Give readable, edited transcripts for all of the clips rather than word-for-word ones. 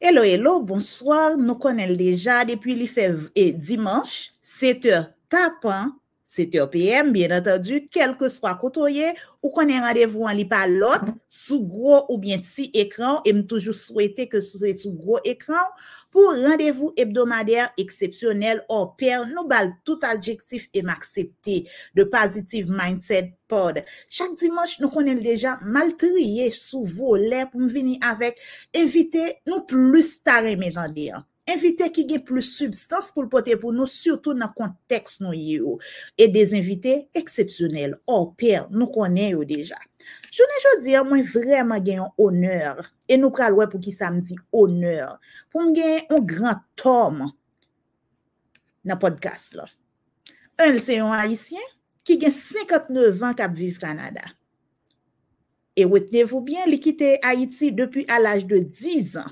Hello, hello, bonsoir. Nous connaissons déjà depuis le fait dimanche, 7h tapant, 7h PM, bien entendu, quel que soit côté, ou qu'on ait rendez-vous en li par l'autre, sous gros ou bien petit écran, et me toujours souhaiter que ce soit sous gros écran, pour rendez-vous hebdomadaire exceptionnel hors pair, nous bal tout adjectif et m'accepter de Positive Mindset Pod. Chaque dimanche, nous connaissons déjà mal trié sous volet pour venir avec invité nous plus taré m'entendez. Invité qui a plus substance pour le porter pour nous, surtout dans le contexte nous yo. Et des invités exceptionnels, hors pair, nous connaissons déjà. Je ne veux dire, moi vraiment gagne un honneur. Et nous pral pour qui ça me dit honneur. Pour me gagner un grand homme dans le podcast là. Un, c'est un haïtien qui a 59 ans qui vit au Canada. Et retenez-vous bien, il quitté Haïti depuis à l'âge de 10 ans.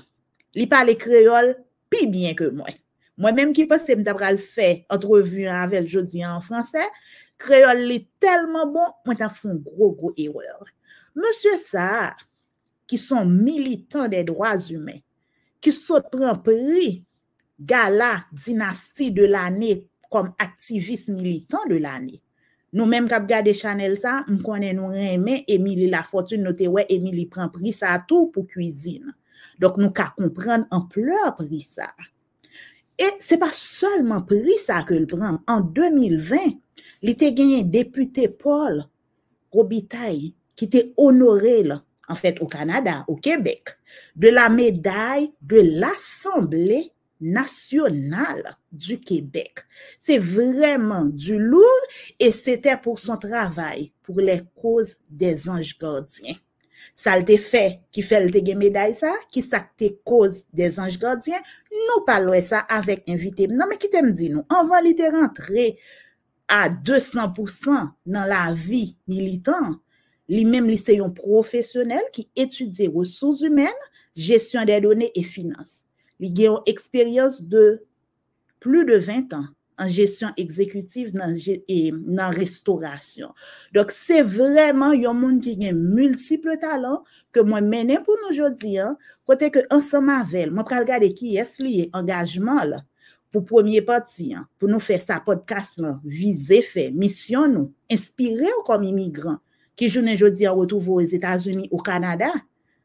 Il parle créole plus bien que moi. Moi-même qui pense que je vais faire entrevue avec jeudi en français, créole est tellement bon, moi t'ai fait un gros erreur. Monsieur ça, qui sont militants des droits humains, qui sont prend prix Gala Dynastie de l'année comme activiste militant de l'année. Nous-mêmes qui avons regardé Chanel ça, nous connaissons nous aimer Émilie Lafortune, noté ouais Émilie prend prix ça tout pour cuisine. Donc nous qu'à comprendre ampleur prix ça. Et c'est pas seulement prix ça que le prend. En 2020, il était gagné député Paul Robitaille qui était honoré là, en fait au Canada, au Québec, de la médaille de l'Assemblée nationale du Québec. C'est vraiment du lourd et c'était pour son travail, pour les causes des anges gardiens. Ça le fait, qui fait le médaille ça, qui s'acte cause des anges gardiens, nous parlons ça avec invité. Non, mais qui t'aime dit nous, on va l'été rentrer à 200% dans la vie militante. Lui-même, c'est un professionnel qui étudie ressources humaines, gestion des données et finances. Il a une expérience de plus de 20 ans en gestion exécutive et dans restauration. Donc, c'est vraiment un monde qui a multiples talents que moi mène pour nous aujourd'hui. Côté que ensemble avec, moi, je regarder qui est lié engagement là, pour premier parti, pour nous faire ça podcast là, viser fait, mission nous, inspirer comme immigrants qui aujourd'hui retrouve aux États-Unis, au Canada,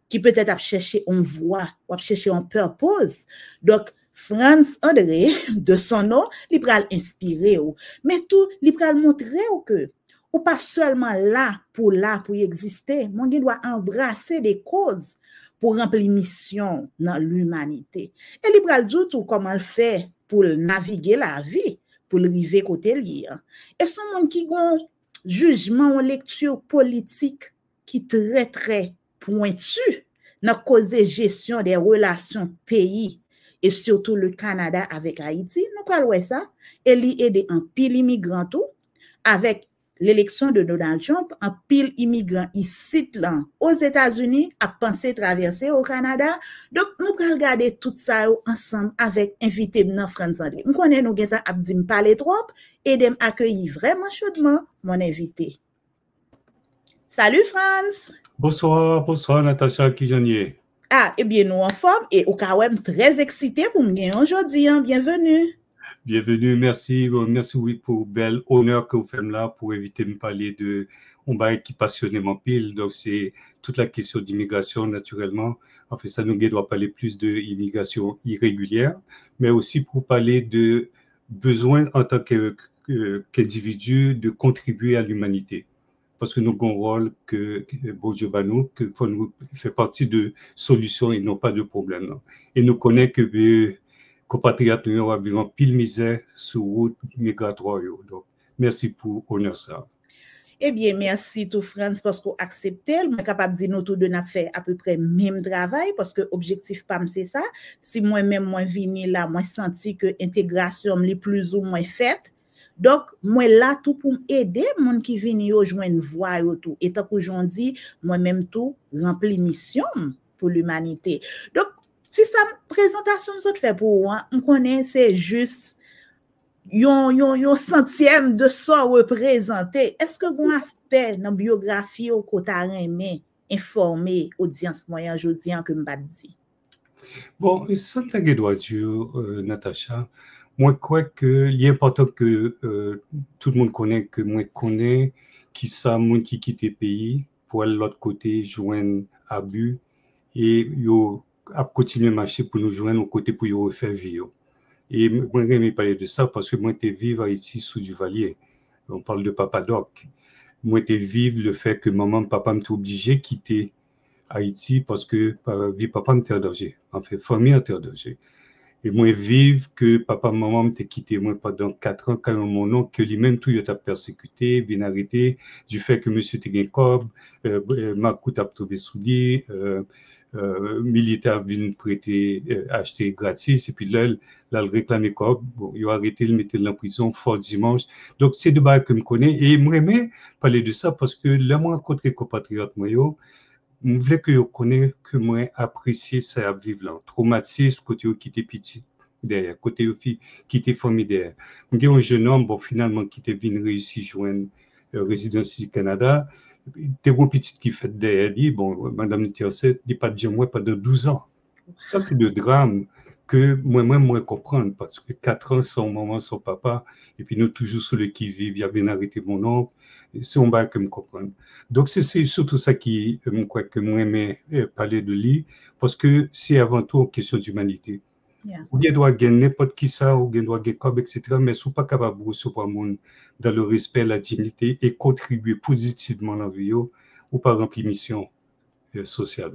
qui peut-être a cherché une voie, ou a cherché un purpose. Donc, Franz André, de son nom, il pral inspirer ou, mais tout, il pral montrer que, ou pas seulement là pour exister, mon gars doit embrasser des causes pour remplir mission dans l'humanité. Et il pral dire tout comment le fait pour naviguer la vie, pour le river côté lire. Et son monde qui gon jugement en lecture politique qui très pointu dans cause gestion des relations pays et surtout le Canada avec Haïti, nous parlons ça, et il aide un pile immigrant tout avec l'élection de Donald Trump, un pile immigrant ici là aux États-Unis a pensé traverser au Canada. Donc nous allons regarder tout ça ensemble avec invité dans France André. Nous connaissons nous geta abdim parler trop et dem accueillir vraiment chaudement mon invité. Salut France. Bonsoir Natacha Kijanier. Ah, eh bien, nous en forme et au cas où même très excité pour me gagner aujourd'hui. Bienvenue. Bienvenue, merci oui pour bel honneur que vous faites là pour éviter de me parler de un bail qui passionnément pile. Donc c'est toute la question d'immigration naturellement. En fait, ça nous doit parler plus de immigration irrégulière, mais aussi pour parler de besoin en tant qu'individu de contribuer à l'humanité. Parce que nous avons un rôle que bon Dieu va nous, que faut nous faire partie de solutions et non pas de problèmes. Et nous connaissons que compatriotes nous ont environ pile misère sur route migratoire. Donc, merci pour honneur ça. Eh bien, merci tout France parce qu'on accepte. Je suis capable de dire nous tous deux n'a fait à peu près même travail parce que objectif pas c'est ça. Si moi-même moi vini là, moi senti que intégration est plus ou moins faite. Donc, moi là tout pour aider monde qui viennent yo joindre voix yo tout. Et tant qu'aujourd'hui, moi-même tout rempli mission pour l'humanité. Donc, si ça présentation nous autres fait pour moi, on connaît c'est juste yon centième de ça représenté. Est-ce que vous avez aspect dans la biographie au côté aimé informer audience moyen aujourd'hui que m'pa dit? Bon, sans ta doit dire, Natacha, moi, je crois qu'il est important que tout le monde connaît, que moi, connais qui ça, monde qui quitte le pays pour aller de l'autre côté, joindre abus et yo a continuer à marcher pour nous joindre au côté pour yo refaire vie. Et moi, j'aime parler de ça parce que moi, je vivre ici sous Duvalier. On parle de Papa Doc. Moi, je vivre le fait que maman, papa m'étaient obligé de quitter Haïti parce que vie papa m'était en danger. En fait, famille était en danger. Et moi, vive que papa, maman m'étaient quitté moi pendant 4 ans quand mon oncle, que lui-même tout, il a persécuté, bien arrêté, du fait que monsieur était cob, ma coûte a trouvé sous lui, militaire vient prêter, acheter gratis, et puis là, il réclamé cob, bon, il a arrêté, il mettait en prison, fort dimanche. Donc, c'est des bails que je connais, et moi, j'aime parler de ça parce que là, moi, rencontré compatriotes, moi, je voulais que vous connaissiez, que moi apprécier ça à vivre là. Traumatisme, côté qui était petit derrière, côté qui était famille derrière. Il y a un jeune homme, bon, finalement, qui était venu réussir à joindre résidence du Canada. Il y a un petit qui fait derrière, dit, bon, madame Nitiaset, il pas de dire moi pendant 12 ans. Ça, c'est le drame que moi-même, moi, comprendre, parce que 4 ans sans maman, sans papa, et puis nous, toujours sur le qui-vive, il y avait arrêté mon oncle, c'est un bail que me comprendre. Donc, c'est surtout ça qui, quoi, que moi, aimais parler de lui, parce que c'est avant tout une question d'humanité. Yeah. Ou bien doit gagner n'importe qui ça, ou bien doit gagner comme, etc., mais sont pas capables de recevoir le monde dans le respect, la dignité, et contribuer positivement à la vie, ou par remplir mission sociale.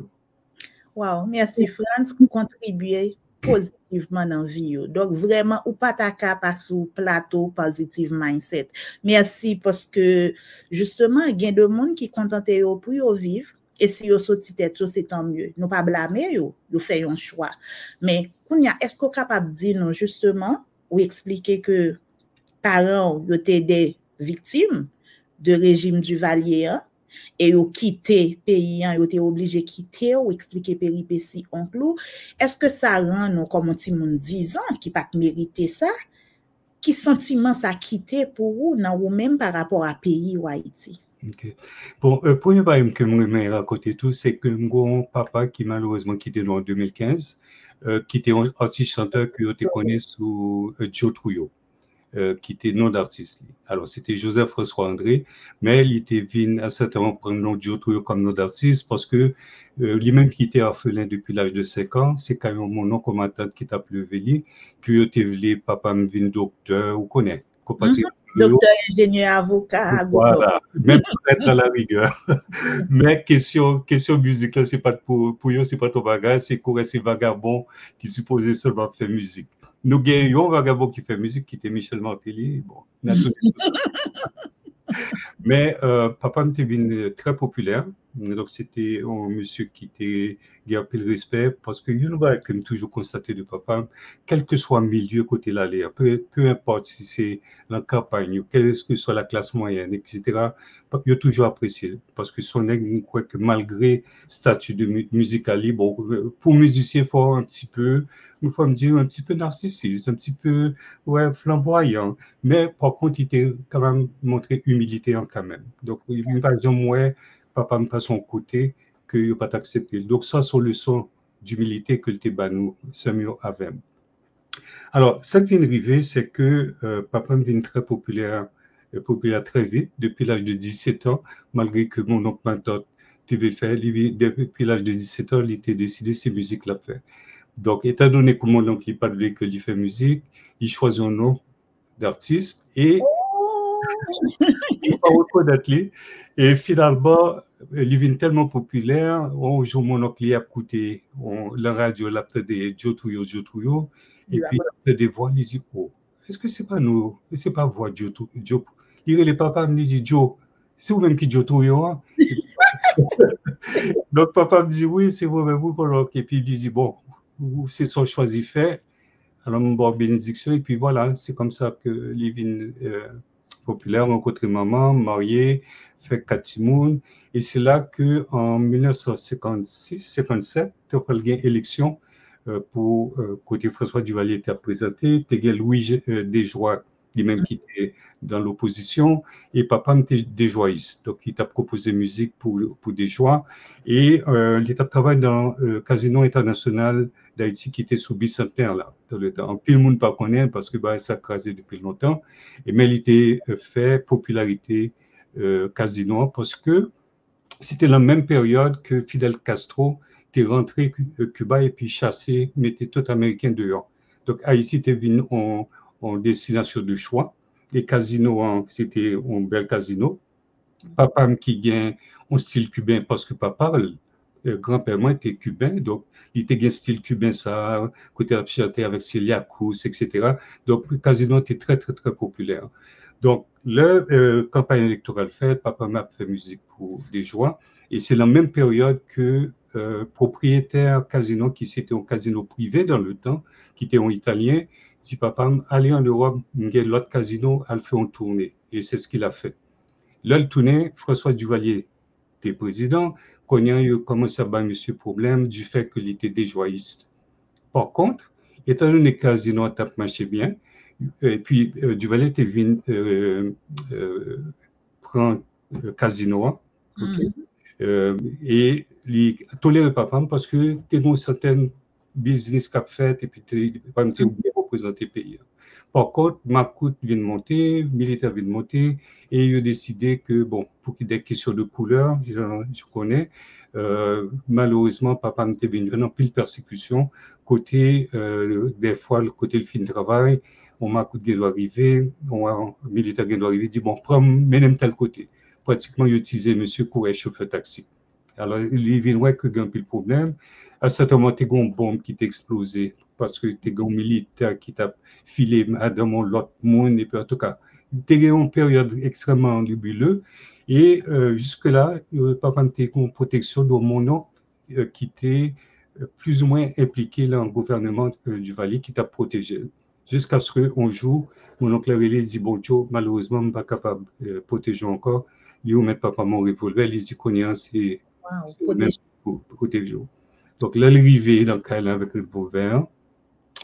Wow, merci France pour contribuer positivement dans la vie. Donc, vraiment, ou pas ta capa sous plateau positive mindset. Merci parce que, justement, il y a des gens qui sont contentés pour vivre. Et si vous sortez tête, c'est tant mieux. Nous pas blâmer, vous faites un choix. Mais, est-ce que vous êtes capable de dire, justement, ou expliquer que parents étaient des victimes de régime Duvalier, et ont quitté pays, ils ont été obligés de quitter ou expliquer péripéties oncle. Est-ce que ça rend nous comme un petit monde 10 ans qui pas mérité ça? Qui sentiment ça quitté pour vous, non, ou même par rapport à pays ou Haïti? Okay. Bon, premier bail que je vais raconter tout, c'est que mon papa qui malheureusement quitté en 2015, qui était un artiste chanteur que je connais sous Joe Trouillot. Qui était nom d'artiste. Alors, c'était Joseph François André, mais il était venu à certain moment prendre le nom de Joe Trouillot comme nom d'artiste parce que lui-même qui était orphelin depuis l'âge de 5 ans, c'est quand même mon nom comme attente qui t'a plevé, qui était venu, papa me vient docteur, ou connaît, compatriote. Docteur, ingénieur, avocat. Voilà, même peut-être dans la rigueur. Mais question musicale, c'est pas pour eux, c'est pas ton bagage, c'est quoi, c'est vagabond qui supposait seulement faire musique. Nous gagnons un vagabond qui fait musique, qui était Michel Martelly. Bon, mais papa était venu très populaire. Donc, c'était un monsieur qui était gardé le respect parce que you know, comme toujours constaté de papa, quel que soit le milieu côté l'aller, peu importe si c'est la campagne, quelle que soit la classe moyenne, etc., il a toujours apprécié parce que son aigle, quoi que malgré statut de musical libre, pour musicien, il faut un petit peu, il faut me dire, un petit peu narcissique, un petit peu flamboyant, mais par contre, il était quand même montré humilité quand même. Donc, par exemple, moi, papa me passe son côté que il n'a pas accepté. Donc, ça, c'est une leçon d'humilité que le Tébanou, Samuel avait. Alors, ce qui vient d'arriver, c'est que papa me devient très populaire très vite, depuis l'âge de 17 ans, malgré que mon oncle Mantot devait faire, depuis l'âge de 17 ans, il était décidé ces musiques-là faire. Donc, étant donné que mon oncle n'est pas de que il fait musique, il choisit un nom d'artiste et il n'a pas reconnaître lui. Et finalement, il devient tellement populaire, un jour, mon oncle a écouté la radio, il a des Joe Trouillot, et puis il a des voix, il dit, oh, est-ce que c'est pas nous, c'est pas voix Joe? Il est le papa me dit, Joe, c'est vous-même qui Joe Trouillot? Donc, papa me dit, oui, c'est vous-même, vous, et puis il dit, bon, c'est son choix fait. Alors, mon bon bénédiction, et puis voilà, c'est comme ça que Livin populaire, rencontré maman, marié, fait Katimoun, et c'est là que en 1956-57, tu as eu une élection pour côté François Duvalier était présenté, tu as Louis Desjoie lui-même qui était dans l'opposition, et papa était des joyistes. Donc, il t'a proposé musique pour des joies. Et il t'a travaillé dans le Casino International d'Haïti qui était sous bicentenaire là, dans le temps. Puis le monde ne pas connaît parce que bah, ça a crasé depuis longtemps. Mais il était fait popularité Casino parce que c'était la même période que Fidel Castro était rentré Cuba et puis chassé, mettait tout Américain dehors. Donc Haïti était venu en destination de choix. Et Casino, c'était un bel casino. Papa qui gagne un style cubain parce que papa, grand-père moi était cubain, donc il était un style cubain, ça, côté chanter avec Celia Cruz, etc. Donc le casino était très, très, très populaire. Donc, le campagne électorale faite, papa m'a fait musique pour des joies. Et c'est la même période que propriétaire casino, qui c'était un casino privé dans le temps, qui était en italien, dit papa, allez en Europe, l'autre casino, elle fait une tournée. Et c'est ce qu'il a fait. Là, le tournée, François Duvalier était président, quand il a commencé à avoir monsieur problème du fait qu'il était des joyistes. Par contre, étant donné que le casino a marché bien, et puis Duvalier était venu prendre Casino, okay? Et il tolérait pas parce que tu as un certain business qu'a fait et puis tu pas bien représenter le pays. Par contre, Macoute vient de monter, militaire vient de monter, et il a décidé que, bon, pour qu'il y ait des questions de couleur, je connais, malheureusement, papa n'était venu dans pile persécution, côté, des fois, le côté le fin de travail, on m'a coûté qui doit arriver, on militaire qui doit arriver, dit bon, prends, mets tel côté. Pratiquement, il utilisait monsieur courait chauffeur taxi. Alors, il vient ouais que gagne le problème. À certain moment, tu as une bombe qui t'a explosé parce que tu as un militaire qui t'a filé dans l'autre monde. Et puis, en tout cas, tu as une période extrêmement nébuleuse. Et jusque-là, papa a une protection de mon nom qui était plus ou moins impliqué dans le gouvernement du Valais qui t'a protégé. Jusqu'à ce qu'un jour, mon oncle Relé dit bon, Joe, malheureusement, je ne suis pas capable de protéger encore. Il met papa mon revolver, il dit qu'on c'est même pour protéger. Donc là, il est arrivé dans le Kailan avec le revolver.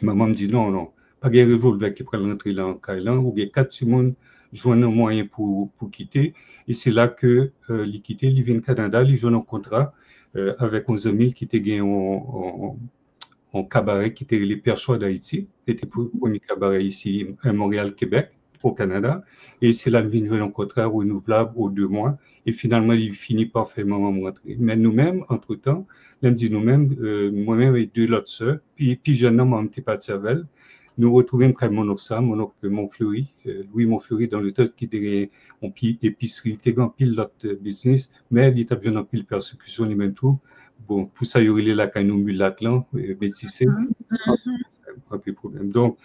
Maman me dit non, non, pas de revolver qui prend l'entrée dans le Kailan. Ou bien 4 Simon joignent un moyen pour quitter. Et c'est là que il quitté, il vient au Canada, il joue un contrat avec un ami qui était gagné en cabaret qui était les Perchois d'Haïti. C'était le premier cabaret ici à Montréal, Québec, au Canada. Et c'est là qu'il vient un contrat renouvelable aux 2 mois. Et finalement, il finit par faire maman rentrer. Mais nous-mêmes, entre-temps, nous-mêmes, moi-même et 2 autres sœurs, puis jeune homme, on était parti avec elle. Nous retrouvons quand mon oncle Montfleury, Louis Montfleury, dans le temps qui était en épicerie, il était en pile d'autres business, mais il était bien en pile persécution, les mêmes tout. Bon, pour ça, il y aurait là quand nous mulâtres là, métissés, pas de problème. Donc,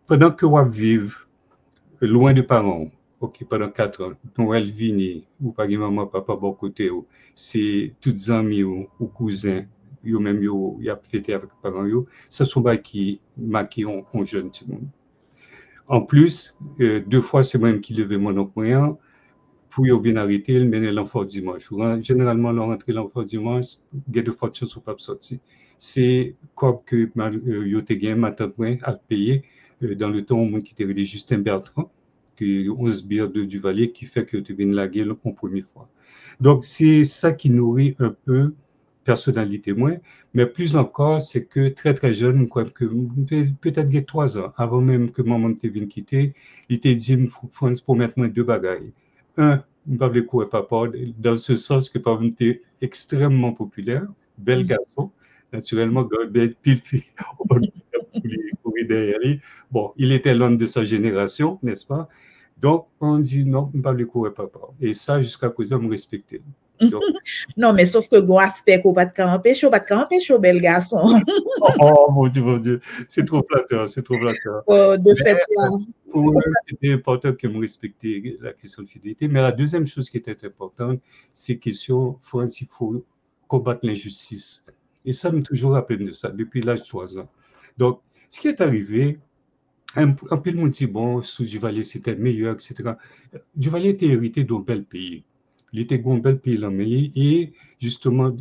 pendant que on vive loin de parents, ok, pendant 4 ans, Noël vini, ou pas maman, papa, bon côté, c'est toutes amis ou cousins, yo même yo y a fêté avec les parents yo, ça sont pas qui marqué en jeune petit monde. En plus, 2 fois c'est moi qui levais mon oncle moyen pour yo bien arrêter, il menait l'enfant dimanche. Généralement, l'on rentre l'enfant dimanche, gain de fortune sont pas sortis. C'est comme que yo te gain matin à payer dans le temps où qui était Justin Bertrand, que 11 bières de Duvalier qui fait que tu viens la gueule en première fois. Donc c'est ça qui nourrit un peu personnalité moins, mais plus encore, c'est que très très jeune, que peut-être 3 ans, avant même que maman te vienne quitter, il t'a dit, France, pour maintenant 2 bagailles. Un, je ne pas le coup papa, dans ce sens que papa était extrêmement populaire, bel garçon, naturellement, pile fille, bon, il était l'homme de sa génération, n'est-ce pas? Donc, on dit non, je ne pas le coup papa. Et ça, jusqu'à présent, me respecter. Donc, non, mais sauf que gros aspect qu'on pas de empêcher, bel garçon. Oh mon Dieu, c'est trop flatteur, c'est trop flatteur. De fait, c'était important que me respecter la question de fidélité. Mais la deuxième chose qui était importante, c'est question, il faut combattre l'injustice. Et ça me toujours rappelé de ça depuis l'âge de 3 ans. Donc, ce qui est arrivé, un peu de monde dit bon, sous Duvalier c'était meilleur, etc. Duvalier était hérité d'un bel pays. Il était un bel pays là, et justement,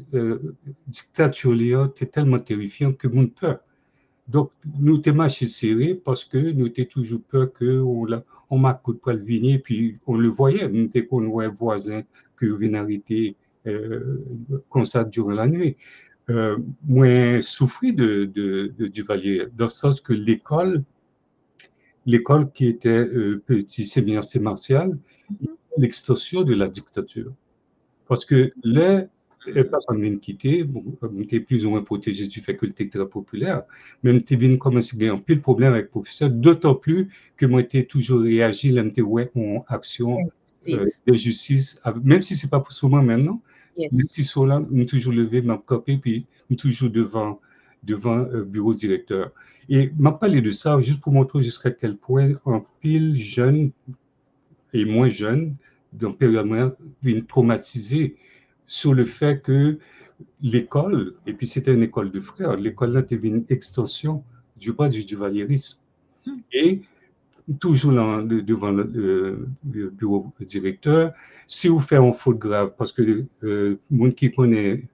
dictature était tellement terrifiante que mon peur. Donc, nous t'es marché serré parce que nous t'es toujours peur qu'on m'a coup de poil vigné, puis on le voyait, nous t'es qu'on voit voisin que vient arrêter comme ça durant la nuit. Moi, souffri de Duvalier, dans le sens que l'école qui était petit séminaire martial, l'extension de la dictature. Parce que là, papa m'a quitté, j'étais plus ou moins protégé du fait que le très populaire, mais j'étais venu commencer à gagner un peu de problème avec le professeur, d'autant plus que moi, j'étais toujours réagi, là, j'étais ouais, en action de justice, même si c'est pas pour souvent maintenant, même si c'est là, je toujours levé, m'a copé, puis je toujours devant bureau directeur. Et m'a parlé de ça juste pour montrer jusqu'à quel point un pile jeune et moins jeune, dans période moyenne, viennent traumatisés sur le fait que l'école, et puis c'était une école de frères, l'école là était une extension du bras du duvalierisme. Et toujours devant le bureau directeur, si vous faites une faute grave, parce que le monde qui connaît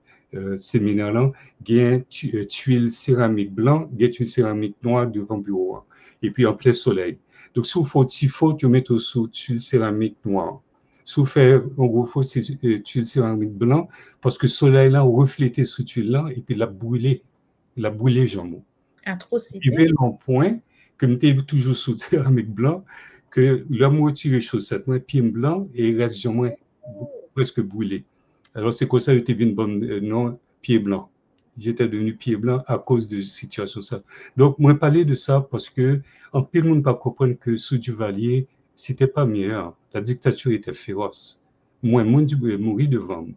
séminaire là, il y a tuile céramique blanc, il y a tuile céramique noire devant le bureau, et puis en plein soleil. Donc, si vous faites si faute, vous mettez sous tuile céramique noire. Si vous faites, en gros, faut tuile céramique blanc, parce que le soleil là, reflété sous tuile là, et puis il a brûlé jambon. Atrocité. Il y avait un point, comme tu es toujours sous céramique blanc, que la moitié des chaussettes, moi, pied blanc, et il reste jambon presque brûlé. Alors, c'est comme ça que j'étais devenu non, pied blanc. J'étais devenu pied blanc à cause de situation ça. Donc, moi, parler de ça parce que, en plus, le monde ne pas comprendre que sous Duvalier, c'était pas meilleur. La dictature était féroce. Moi, le monde mourir devant moi.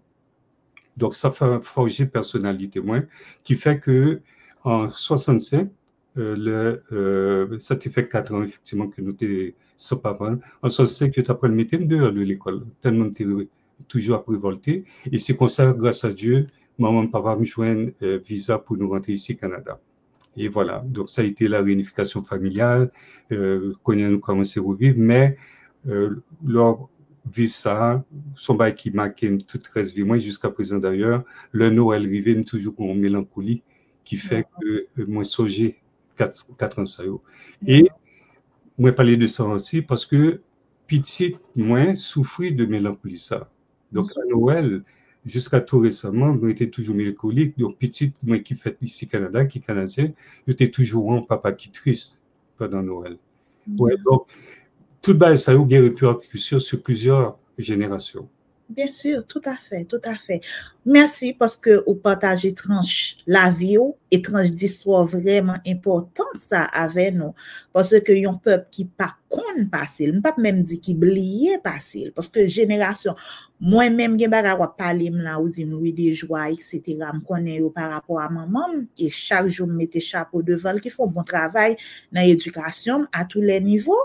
Donc, ça fait forger personnalité, moi, qui fait que, en 65, ça te fait 4 ans, effectivement, que nous t'es sans papa. En 65, que tu apprends le métier dehors de l'école, tellement tu es toujours après volter. Et c'est comme ça, grâce à Dieu, maman et papa me joignent visa pour nous rentrer ici au Canada. Et voilà, donc ça a été la réunification familiale, qu'on a commencé à revivre, mais leur vivre ça, son bail qui marque toute reste vie, moi jusqu'à présent d'ailleurs, le Noël arrivé, toujours une mélancolie qui fait que moi songer 4 ans ça. Et moi parler de ça aussi parce que petit moi souffrir de mélancolie ça. Donc à Noël, jusqu'à tout récemment, moi j'étais toujours mélancolique. Donc petit moi qui fait ici Canada, qui est canadien, j'étais toujours un papa qui triste pendant Noël. Ouais, donc tout bas ça a eu des répercussions sur plusieurs générations. Bien sûr, tout à fait, tout à fait. Merci parce que vous partagez tranche la vie et tranche d'histoire vraiment importante ça avec nous. Parce que yon peuple qui pas kon passer, pas même dit qui oublié passer parce que génération moi-même gen baga wap parler là ou dit Louis des joies etc. me connais par rapport à maman et chaque jour me mettais chapeau devant qui font bon travail dans l'éducation à tous les niveaux.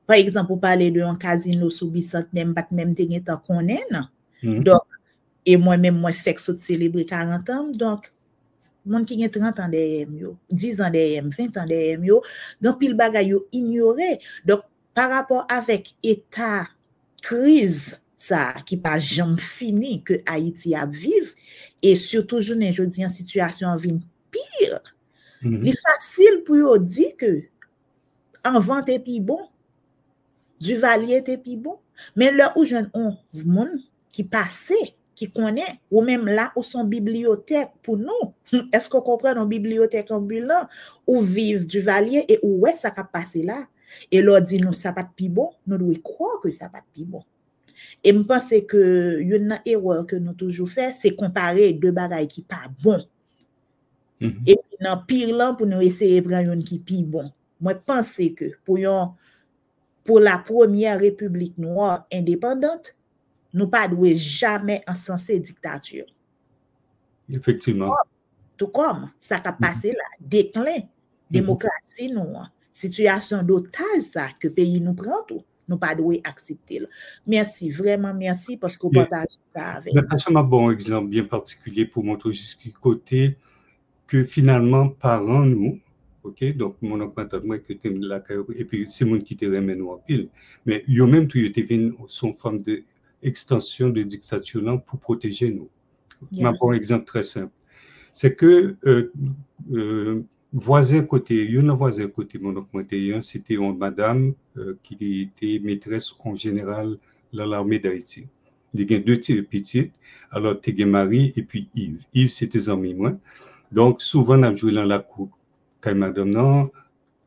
Par exemple, pour parler de un casino sous bicentenaire, pas même te gen tan konnen. Donc, et moi-même, moi, fait que ça célébrer 40 ans. Donc, monde qui gen 30 ans derrière yo, 10 ans derrière, 20 ans derrière yo, donc, pile bagay yo ignoré. Donc, par rapport avec état crise, ça, qui pas jamais fini que Haïti a vivre, et surtout, je dis en situation vin pire, il est facile pour yo dire que, en vente et puis bon, Duvalier était plus bon. Mais là où jeune on monde qui passait, qui connaît, ou même là où son bibliothèque pour nous, est-ce qu'on comprend nos bibliothèques ambulantes où vivent Duvalier et où est-ce ça qui a passé là? Et là dit nous ça pas de plus bon, nous devons croire que ça pas de plus bon. Et je pense que une erreur que nous toujours fait, c'est comparer deux bagailles qui pas bon. Et puis dans pire là pour nous essayer de prendre une qui plus bon. Moi pense que pour la première république noire indépendante, nous pas doué jamais encenser dictature. Effectivement. Tout comme ça a passé là, déclin, démocratie noire, situation d'otage ça que pays nous prend tout, nous pas doué accepter. Merci, vraiment merci parce que vous partagez ça avec nous. Natacha m'a bon exemple bien particulier pour montrer jusqu'au côté que finalement parents nous, ok, donc mon oncle moi que tu là et puis c'est mon qui te remet nous en pile, mais yo même tout était venu son forme de extension de dictature là pour protéger nous. Ma bon exemple très simple, c'est que voisin côté, une voisin côté mon oncle, c'était une madame qui était maîtresse en général dans l'armée d'Haïti. Il y a deux petites, alors tu as Marie et puis Yves. Yves, c'était amis moi. Donc, souvent, on a joué dans la cour. Quand madame, non,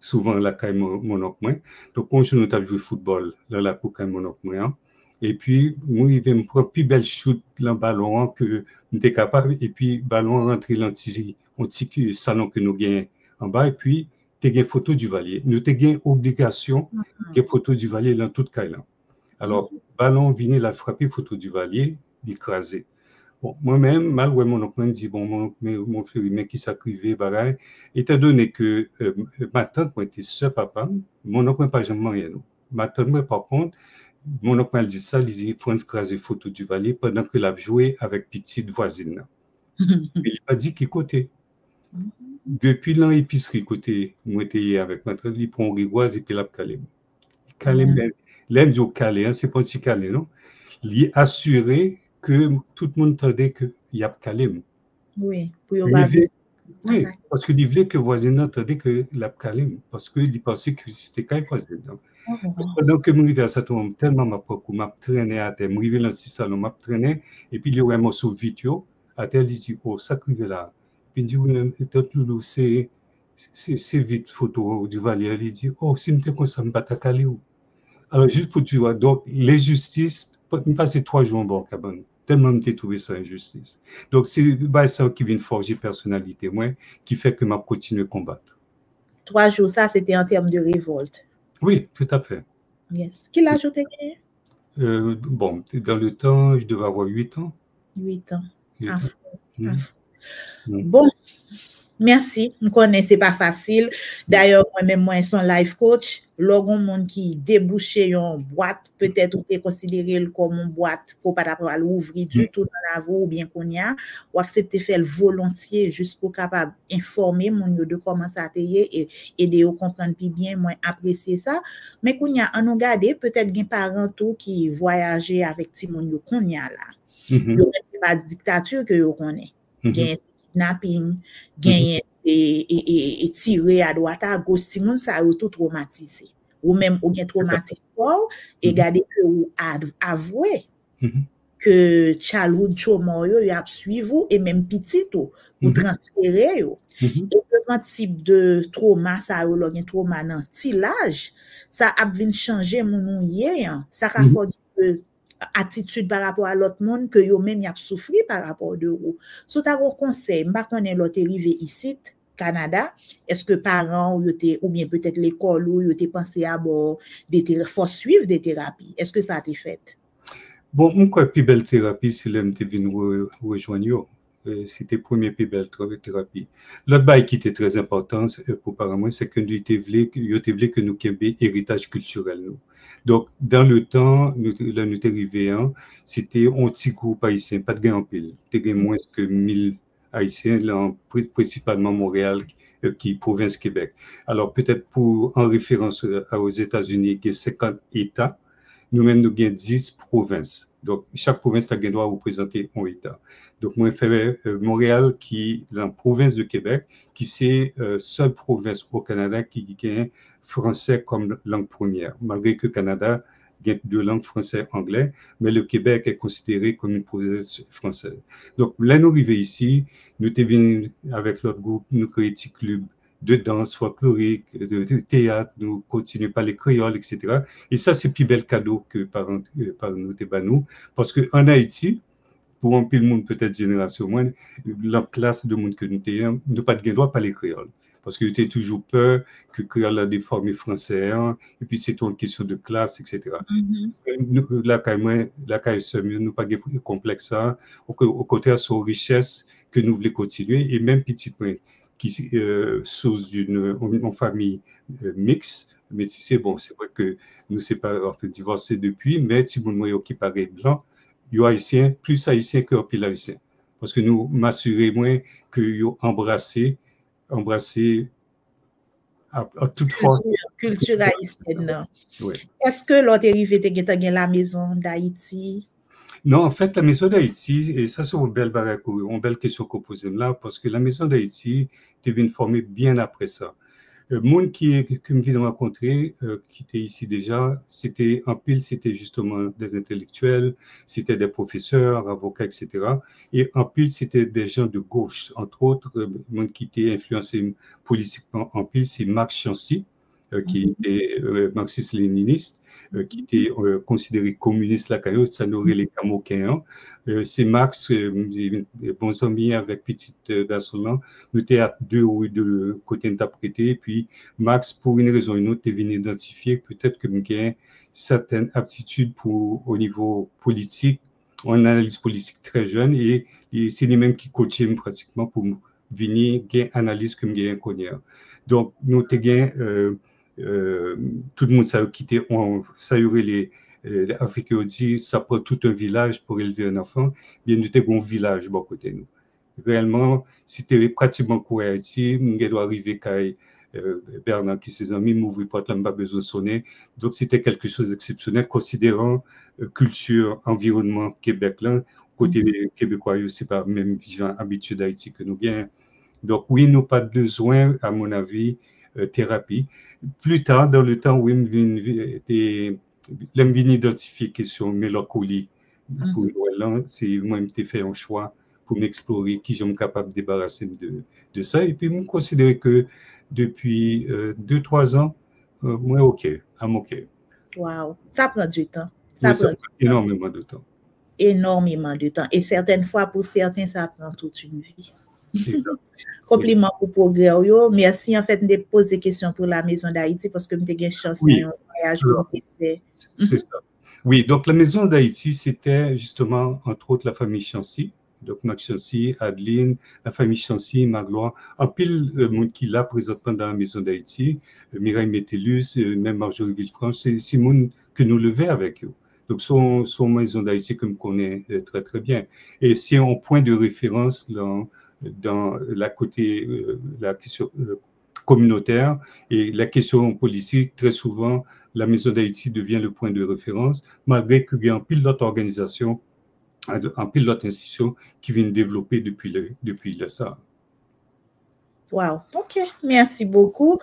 souvent, la caille mon oncle. Donc, on joue, nous avons joué football dans la cour quand mon oncle. Et puis, moi, il me prendre plus belle shoot dans le ballon que nous étions capables. Et puis, le ballon rentré dans le petit salon que nous gagnons en bas. Et puis, tu as une photo du Valier. Nous avons une obligation de photo du Valier dans toute caille. Alors, ballon venu la frapper, photo du Valier, d'écraser. Bon, moi-même, mal ouais, mon oncle me dit, bon, mon frère, mais qui s'acrivait, bagaille, étant donné que ma tante, moi, était seule papa, mon oncle n'a pas jamais rien. Ma tante, moi, par contre, mon oncle m'a dit ça, il dit, il faut écraser photo du Valier pendant qu'il a joué avec petite voisine. Il n'a dit qu'il côté. Depuis l'an épicerie, côté, moi, j'étais avec ma tante, il prend rigoise et puis il a calé. Calé, l'aime du calé, c'est pas si calé, non? Il a assuré que tout le monde entendait qu'il y a calé. Oui, oui, parce qu'il voulait que le voisin entendait qu'il y a calé, parce qu'il pensait que c'était quand même voisin. Pendant que je suis à cet moment, tellement m'a traîné à terre, je suis dans le salon, m'a traîné, et puis il y a un morceau de vidéo, à terre, il dit, oh, ça crive là. Puis il dit, oui, c'est vite photo du Valier. Il dit, oh, si je suis comme ça, je ne vais pas calé. Alors, juste pour tu vois, donc, les justices, je passé 3 jours en bon cabane, tellement j'ai trouvé ça injustice. Donc, c'est ça qui vient forger personnalité, moi, qui fait que je continue à combattre. 3 jours, ça, c'était en termes de révolte. Oui, tout à fait. Yes. Qui l'a ajouté? Bon, dans le temps, je devais avoir 8 ans. 8 ans. Bon, merci. Je connais, c'est pas facile. D'ailleurs, moi-même, moi, je suis un life coach. Lorsqu'on monde qui débouche une boîte, peut-être ou t'es considéré comme une boîte, faut pas d'abord l'ouvrir du tout dans la voie ou bien qu'on y a, ou accepter faire le volontiers juste pour capable informer mon de comment ça t'est et aider à comprendre plus bien, moi apprécier ça. Mais qu'on y a, on regarde peut-être des parents tout qui voyager avec Timon yo qu'on y a là. Yo pas dictature que yo connaît. Gain kidnapping, gain et tirer à droite à gauche, tout le monde ça tout traumatisé. Ou même ou bien traumatisé et garder que ou avouer que childhood trauma yo y a suivi et même petit ou transférer yo. Et le type de trauma ça yo un trauma dans petit l'âge, ça a vinn changer mon yé, ça a fait attitude par rapport à l'autre monde que yo même y a souffri par rapport de vous. So ta un conseil, m'pa connait l'autre arrivé ici Canada, est-ce que parents ou bien peut-être l'école ou yo t'es pensé à bord faut suivre des thérapies. Est-ce que ça a été fait? Bon, mon quoi plus belle thérapie c'est l'aime te venir rejoindre. C'était premier plus belle thérapie. L'autre bail qui était très important pour parents, c'est que nous voulait que nous ayons héritage culturel nous. Donc dans le temps nous arrivé c'était un petit groupe haïtien, pas de gain en pile. T'es moins que 1000 haïtiens là, principalement Montréal qui province Québec. Alors peut-être pour en référence aux États-Unis qui est 50 États, nous-mêmes nous avons 10 provinces. Donc, chaque province a doit représenter un État. Donc, moi, je fais Montréal, qui est la province de Québec, qui c'est la seule province au Canada qui a français comme langue première. Malgré que le Canada a 2 langues, français et anglais, mais le Québec est considéré comme une province française. Donc, là, nous arrivons ici, nous sommes venus avec notre groupe, nous créons un petit club de danse folklorique, de théâtre, nous continuons par les créoles, etc. Et ça, c'est le plus bel cadeau que par nous, parce qu'en Haïti, pour un peu le monde, peut-être génération moins, la classe de monde que nous avons, nous pas de droit par les créoles. Parce que j'étais toujours peur que le créole a déformé français, et puis c'est une question de classe, etc. La KSM, nous pas de complexe, au contraire, c'est une richesse que nous voulons continuer, et même petit point, qui source d'une famille mixte, mais c'est bon, c'est vrai que nous sommes pas divorcés depuis, mais si vous voyez qui paraît blanc, il y a haïtien, plus haïtien que pile haïtien. Parce que nous m'assurons moins que vous embrassé à toute force. Culture haïtienne. Oui. Est-ce que l'autre arrivé te la maison d'Haïti? Non, en fait, la Maison d'Haïti, et ça c'est une belle question qu'on pose là, parce que la Maison d'Haïti devait former bien après ça. Monde que me vient de rencontrer, qui était ici déjà, c'était en pile, c'était justement des intellectuels, c'était des professeurs, avocats, etc. Et en pile, c'était des gens de gauche. Entre autres, monde qui était influencé politiquement en pile, c'est Marc Chancy, qui était marxiste-léniniste, qui était considéré communiste la caillou, ça n'aurait les Camoquins. C'est Marx, bons amis avec petite Gassolin, nous étions à deux ou deux côtés interprétés, puis Max, pour une raison ou une autre, est venu identifier peut-être que j'ai certaines aptitudes pour, au niveau politique, en analyse politique très jeune, et c'est lui-même qui coachait pratiquement pour venir gagner analyse comme j'ai connu. Donc, nous avons tout le monde s'est quitté, ça y aurait les Africains ont dit, ça prend tout un village pour élever un enfant, bien nous avons un village bon côté nous. Réellement, c'était pratiquement quoi Haïti, nous doit arriver quand Bernard qui ses amis m'ouvrir porte là, pas besoin de sonner. Donc c'était quelque chose d'exceptionnel, considérant culture, environnement Québec là, côté québécois, c'est pas même gens habitués d'Haïti que nous bien. Donc oui, nous pas besoin, à mon avis, thérapie. Plus tard, dans le temps où il me identifier question mélancolie pour Noël, c'est moi qui ai fait un choix pour m'explorer qui je suis capable de débarrasser de ça. Et puis, je considère que depuis 2-3 ans, moi, OK, I'm OK. Wow, ça prend du temps. Ça prend énormément de temps. Énormément de temps. Et certaines fois, pour certains, ça prend toute une vie. Compliment pour progrès. Merci en fait de poser des questions pour la Maison d'Haïti parce que j'ai eu chance de faire un voyage. C'est ça. Oui, donc la Maison d'Haïti, c'était justement, entre autres, la famille Chancy. Donc, Max Chancy, Adeline, la famille Chancy, Magloire, en pile le monde qui l'a présentement dans la Maison d'Haïti, Mireille Métellus, même Marjorie Villefranche, c'est le monde que nous levons avec eux. Donc, son Maison d'Haïti que je connais très, très bien. Et c'est un point de référence dans la côté, la question communautaire et la question politique, très souvent, la Maison d'Haïti devient le point de référence, malgré qu'il y a un pile d'autres organisations, un pile d'autres institutions qui viennent développer depuis le ça. Wow, ok, merci beaucoup.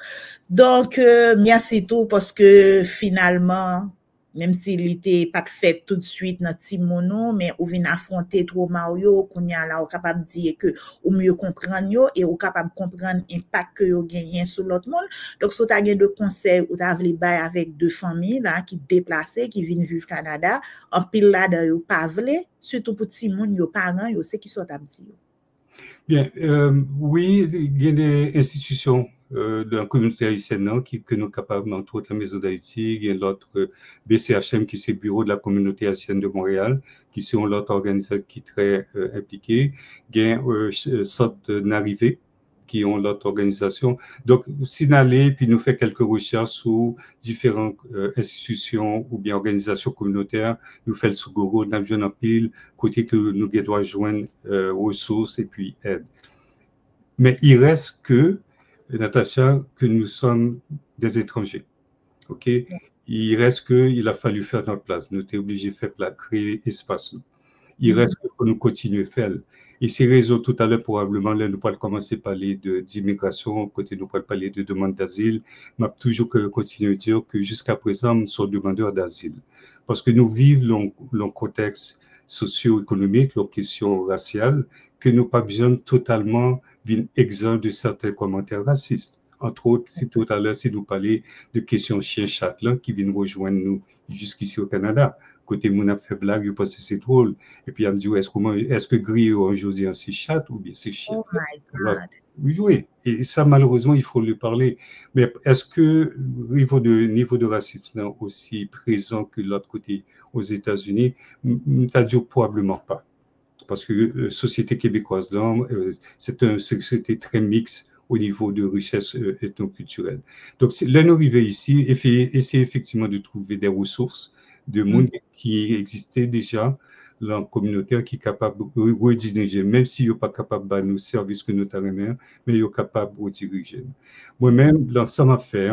Donc, merci tout parce que finalement, même s'il était pas fait tout de suite dans Timono, mais on vient affronter trop Mario, qu'on y a là, on capable de dire que ou mieux comprendre yo et on capable de comprendre l'impact que yo gagne sur l'autre monde. Donc, si tu as de conseils ou tu as voulu bailler avec deux familles là qui déplacées, qui viennent vivre au Canada, en pile là de yo pas vle, surtout pour Timoun, yo parents, yo c'est qui sont à dire. Bien, oui, il y a des institutions de la communauté haïtienne que nous sommes capables, entre autres la Maison d'Haïti, il y a l'autre BCHM qui c'est le Bureau de la communauté haïtienne de Montréal, qui sont l'autre organisation qui est très impliqué, il y a Centre d'arrivée qui ont l'autre organisation. Donc, signaler puis nous faire quelques recherches sur différentes institutions ou bien organisations communautaires, nous faire le Sougoro, nous avons un pile, côté que nous devons joindre ressources et puis aide. Mais il reste que, Natacha, que nous sommes des étrangers. OK? Il reste qu'il a fallu faire notre place. Nous sommes obligés de faire créer espace. Il reste qu'il faut nous continuer à faire. Et ces réseaux, tout à l'heure, probablement, là, nous pourrons commencer à parler d'immigration, côté nous pourrons parler de demande d'asile. Mais toujours continuer à dire que jusqu'à présent, nous sommes demandeurs d'asile. Parce que nous vivons le contexte socio-économique, la question raciale, que nous pas besoin totalement exempt de certains commentaires racistes. Entre autres, si tout à l'heure, si nous parlons de questions chien-chat qui viennent rejoindre nous jusqu'ici au Canada. Côté mon a fait blague, je pense que c'est drôle. Et puis elle me dit, est-ce que Griot en José c'est chat ou bien c'est chien? Oh my God. Oui, et ça malheureusement il faut le parler. Mais est-ce que niveau de racisme aussi présent que l'autre côté aux États-Unis, t'as dit probablement pas. Parce que société québécoise, c'est une société très mixte au niveau de richesse ethnoculturelle. Donc, là, nous arrivons ici et essayer effectivement de trouver des ressources de monde qui existait déjà dans la communauté qui est capable de rediriger, même s'il n'est pas capable de nous services que nous avons, mais il est capable de rediriger. Moi-même, dans ça m'a fait,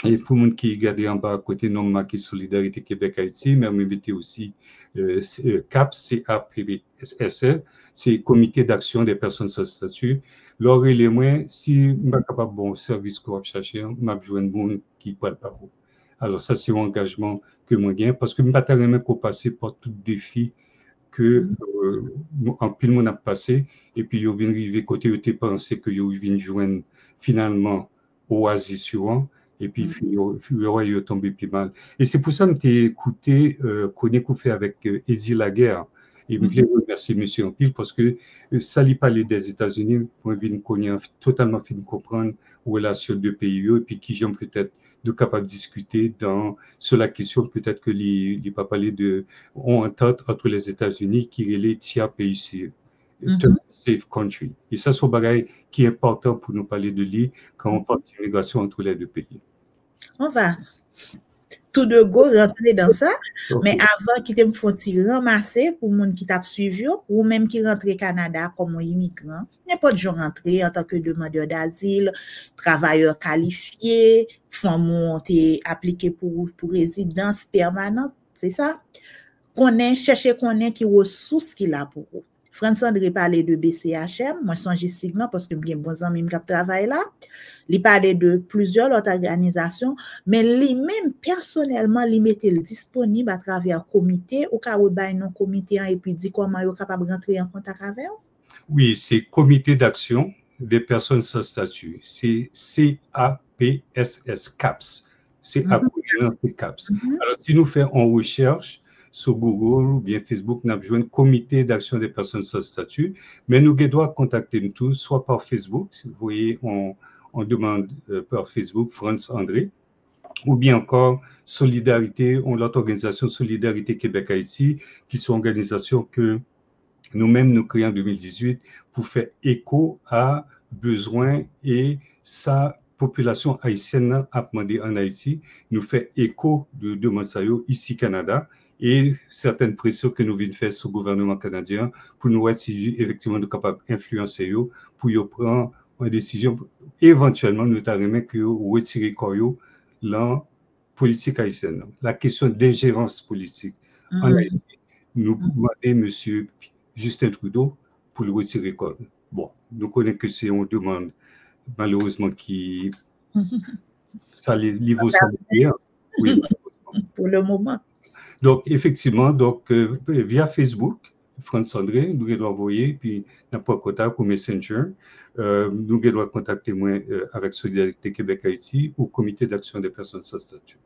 Et pour les gens qui regardent en bas à côté, non marqué Solidarité Québec-Haïti, mais on m'invite aussi CAPS, C-A-P-S-S, c'est Comité d'action des personnes sans statut. Lors et les moins, si je ne suis pas bon service qu'on va chercher, je vais jouer un bon qui parle pas. Alors ça, c'est un engagement que moi gagne parce que je ne vais pas même passer par tout défi que en pile monde a passé et puis yo vient arriver côté où tu pensé que yo vient joindre finalement oasis suivant et puis yo tombé plus mal et c'est pour ça que j'ai écouté connaît qu'on fait avec Eddie Laguerre et je voulais remercier monsieur en pile parce que ça lui parlait des États-Unis pour venir connaître totalement fin comprendre relation de pays et puis qui j'aime peut-être de capable de discuter sur la question peut-être que les pas parler de on entente entre les États-Unis qui est les tiers pays safe country et ça c'est un bagage qui est important pour nous parler de lui quand on parle d'immigration entre les deux pays. On va tout de go rentrer dans ça, mais avant qu'il te me faut ramasser pour les gens qui t'a suivi ou même qui rentre au Canada comme immigrant, n'importe qui rentrer en tant que demandeur d'asile, travailleur qualifié, femme qui appliqué pour résidence permanente, c'est ça? Chercher qui ressources qu'il a pour vous. France André parlait de BCHM, moi songe signement parce que j'ai bon amis qui travaillent là. Il parlait de plusieurs autres organisations, mais lui-même personnellement, il mettait disponible à travers comité ou cas où non comité et puis dit comment il est capable de rentrer en contact avec eux. Oui, c'est Comité d'action des personnes sans statut. C'est CAPSS, CAPS. C'est CAPS. Alors, si nous faisons en recherche sur Google ou bien Facebook, nous avons besoin de Comité d'action des personnes sans statut, mais nous devons contacter nous tous, soit par Facebook, si vous voyez, on demande par Facebook France André, ou bien encore Solidarité, l'autre organisation Solidarité Québec-Haïti, qui sont organisations que nous-mêmes, nous créons en 2018 pour faire écho à besoins et sa population haïtienne a demandé en Haïti, nous fait écho de demandes ici au Canada et certaines pressions que nous venons faire sur le gouvernement canadien pour nous être si effectivement capables d'influencer pour prendre une décision éventuellement notamment que retirer la politique haïtienne. La question d'ingérence politique en Haïti, nous demandons monsieur Justin Trudeau pour le retirer. Bon, nous connaissons que c'est une demande malheureusement qui ça les niveaux sanitaires. Oui, pour le moment. Donc effectivement, via Facebook, France André, nous devons envoyer puis n'importe contact ou Messenger, nous devons contacter moi avec Solidarité Québec-Haïti ou Comité d'action des personnes sans statut.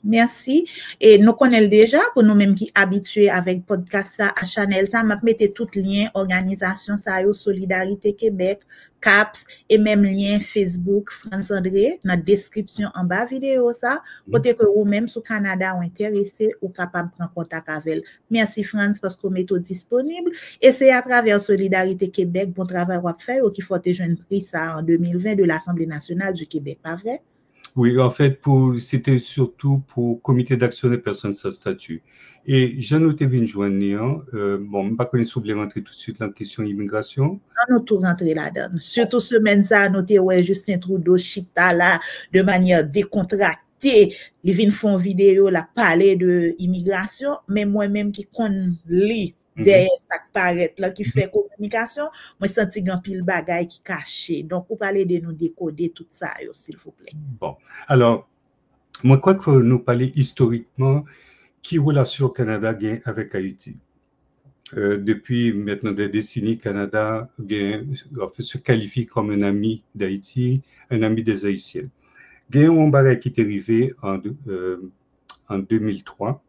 Merci. Et nous connaissons déjà, pour nous-mêmes qui habitués avec podcast ça, à Chanel, ça m'a mis tout lien, organisation, ça, Solidarité Québec, CAPS, et même lien Facebook, France André, dans la description en bas vidéo, ça, pour que vous-même, sur Canada, ou intéressé, ou capable de prendre contact avec elle. Merci, France, parce qu'on met tout disponible. Et c'est à travers Solidarité Québec, bon travail qu'on fait, ou qu'il faut te joindre prix ça en 2020 de l'Assemblée nationale du Québec, pas vrai? Oui, en fait, c'était surtout pour Comité d'action des personnes sans statut. Et j'ai noté une journée, bon, je ne sais pas qu'on est rentrer tout de suite dans la question immigration. On a tout rentré là-dedans. Surtout semaine ça, noté ouais Justin Trudeau chita là de manière décontractée. Il vient faire une vidéo là parler de immigration, mais moi-même qui connais lit derrière ça qui paraît là qui fait communication, moi senti grand pile bagaille qui caché. Donc vous parlez de nous décoder tout ça s'il vous plaît. Bon. Alors moi crois que nous parler historiquement qui relation Canada gagne avec Haïti. Depuis maintenant des décennies, Canada se qualifie comme un ami d'Haïti, un ami des Haïtiens. Il y a un bagage qui est arrivé en 2003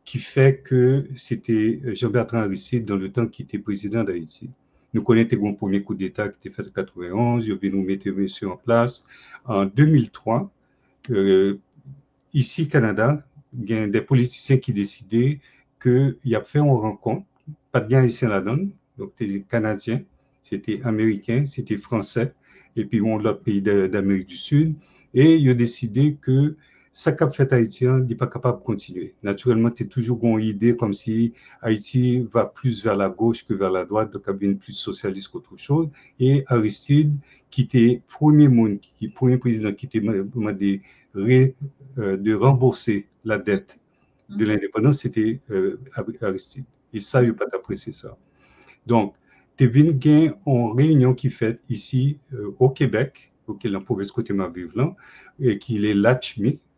qui fait que c'était Jean-Bertrand Aristide dans le temps qui était président d'Haïti. Nous connaissons le premier coup d'État qui était fait en 91, il a nous mettre monsieur en place. En 2003, ici au Canada, il y a des politiciens qui décidaient qu'il a fait une rencontre, pas de bien haïtien là-dedans, donc c'était canadien, c'était américain, c'était français, et puis l'autre pays d'Amérique du Sud, et il a décidé que ça qu'a fait Haïtien, il n'est pas capable de continuer. Naturellement, tu as toujours une idée comme si Haïti va plus vers la gauche que vers la droite, donc il y a plus socialiste qu'autre chose. Et Aristide, qui était premier président qui était demandé de rembourser la dette de l'indépendance, c'était Aristide. Et ça, il n'a pas apprécié ça. Donc, tu as vu une réunion qui fait ici au Québec, auquel la province côté ma vivre et qui est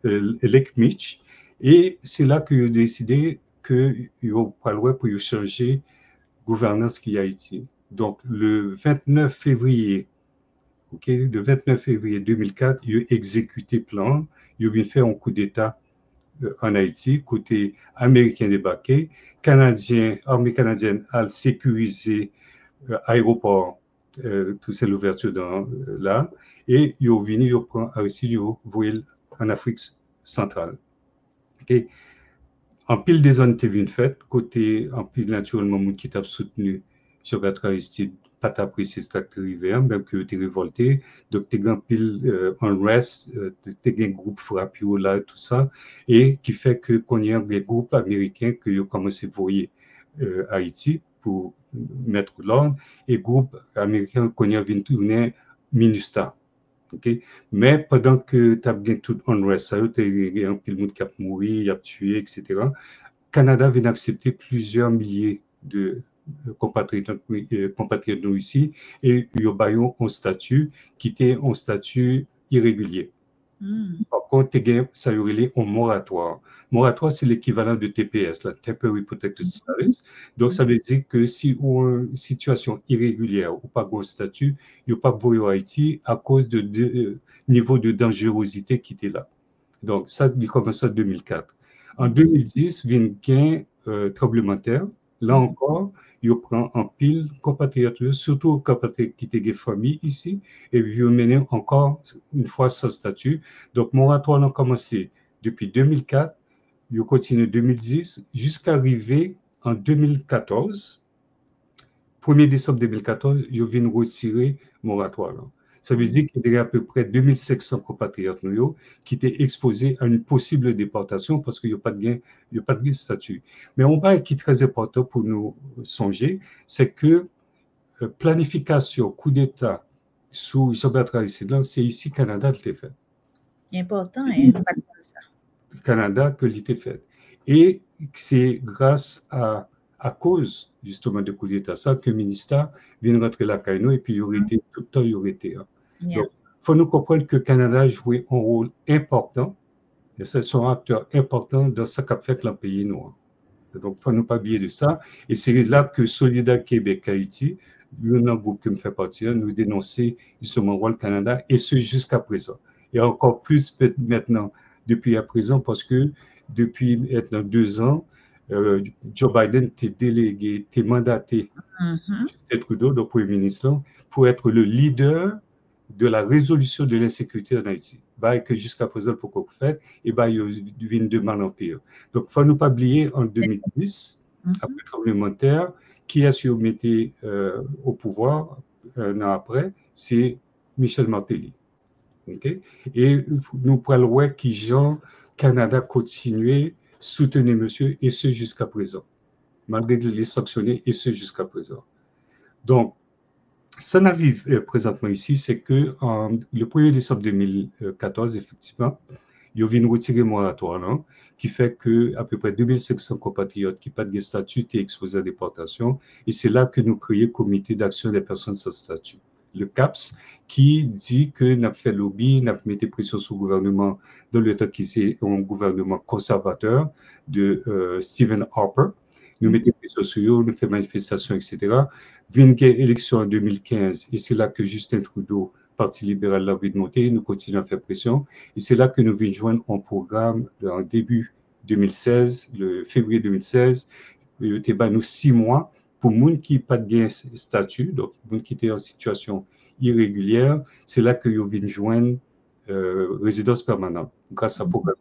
Lake Mitch, et c'est là que j'ai décidé qu'il n'y a pas le droit pour changer gouvernance qui est Haïti. Donc, le 29 février, le 29 février 2004, il a exécuté plan, il a fait un coup d'État en Haïti, côté américain débarqué, armée canadienne a sécurisé aéroport, tout c'est l'ouverture là, et ils ont venu, ils prend Aristide, ils ont voyé en Afrique centrale. Okay. En pile des zones étaient faites, côté en pile naturellement, moun qui t'a soutenu sur Aristide, pas apprécié ce qui arrivé, même que tu es révolté, donc tu as pile unrest, tu as un groupe frappé là, tout ça, et qui fait que qu'on y a des groupes américains qui ont commencé à voyer Haïti pour mettre l'ordre, et groupe américain qu'on y a vu tourner MINUSTA. Okay? Mais pendant que tu as bien tout unrest, tu as un pile monde qui a mouru, il a tué, etc. Canada vient d'accepter plusieurs milliers de compatriotes nous ici, et il y a un statut qui était un statut irrégulier. Par contre, ça y aurait un moratoire. Moratoire, c'est l'équivalent de TPS, la Temporary Protected Status. Donc, ça veut dire que si on a une situation irrégulière ou pas de statut, il n'y a pas de Haïti à cause de niveau de dangerosité qui était là. Donc, ça, il commence en 2004. En 2010, vient un tremblement de terre. Là encore, il prend en pile compatriotes, surtout compatriotes qui étaient des familles ici, et il mène encore une fois sans statut. Donc, moratoire a commencé depuis 2004, il continue 2010, jusqu'à arriver en 2014. 1er décembre 2014, il vient retirer moratoire. Ça veut dire qu'il y a à peu près 2500 compatriotes qui étaient exposés à une possible déportation parce qu'il n'y a pas de statut. Mais un point qui est très important pour nous songer, c'est que planification, coup d'État sous Isabelle Aristide, c'est ici Canada qui l'a fait. Important, hein? Canada que l'était fait. Et c'est grâce à cause justement de coup d'État, ça que le ministère vient rentrer la Caïno et puis il y aurait été tout le temps, il y aurait été. Donc, il faut nous comprendre que le Canada a joué un rôle important, et c'est son acteur important dans ce qu'a fait le pays noir. Donc, il ne faut nous pas oublier de ça. Et c'est là que Solidaire Québec-Haïti, le groupe qui me fait partie, nous dénoncer justement le rôle Canada, et ce jusqu'à présent. Et encore plus maintenant, depuis à présent, parce que depuis maintenant 2 ans, Joe Biden était délégué, était mandaté, Justin Trudeau, le Premier ministre, pour être le leader de la résolution de l'insécurité en Haïti. Bah, que jusqu'à présent, pour qu'on fait, et bah, il y a une demande en pire. Donc, il ne faut nous pas oublier, en 2010, après le tremblement de terre, qui a su mettre au pouvoir un an après, c'est Michel Martelly. Okay? Et nous pourrons voir qui Jean Canada continuer soutenir monsieur, et ce jusqu'à présent, malgré les sanctionner, et ce jusqu'à présent. Donc, ça n'arrive présentement ici, c'est que le 1er décembre 2014, effectivement, il y a eu une retirée moratoire, qui fait que à peu près 2500 compatriotes qui n'ont pas de statut étaient exposés à la déportation, et c'est là que nous créons le Comité d'action des personnes sans statut, le CAPS, qui dit que nous avons fait lobby, nous avons mis pression sur le gouvernement dans le temps qui c'est un gouvernement conservateur de Stephen Harper. Nous mettons pression sur eux, nous faisons manifestations, etc. Vient élection en 2015, et c'est là que Justin Trudeau, Parti libéral, l'a envie de monter, nous continuons à faire pression, et c'est là que nous venons joindre un programme en début 2016, le février 2016, nous 6 mois pour les gens qui n'ont pas de statut, donc les gens qui étaient en situation irrégulière, c'est là que nous venons joindre résidence permanente, grâce à ce programme.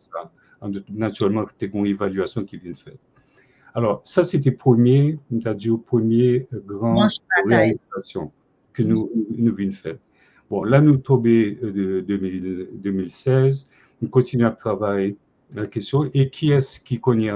Naturellement, il y a une évaluation qui vient de faire. Alors, ça, c'était le premier grand réalisation que nous venons faire. Bon, là, nous tombons de 2016. On continue à travailler la question. Et qui est-ce qui connaît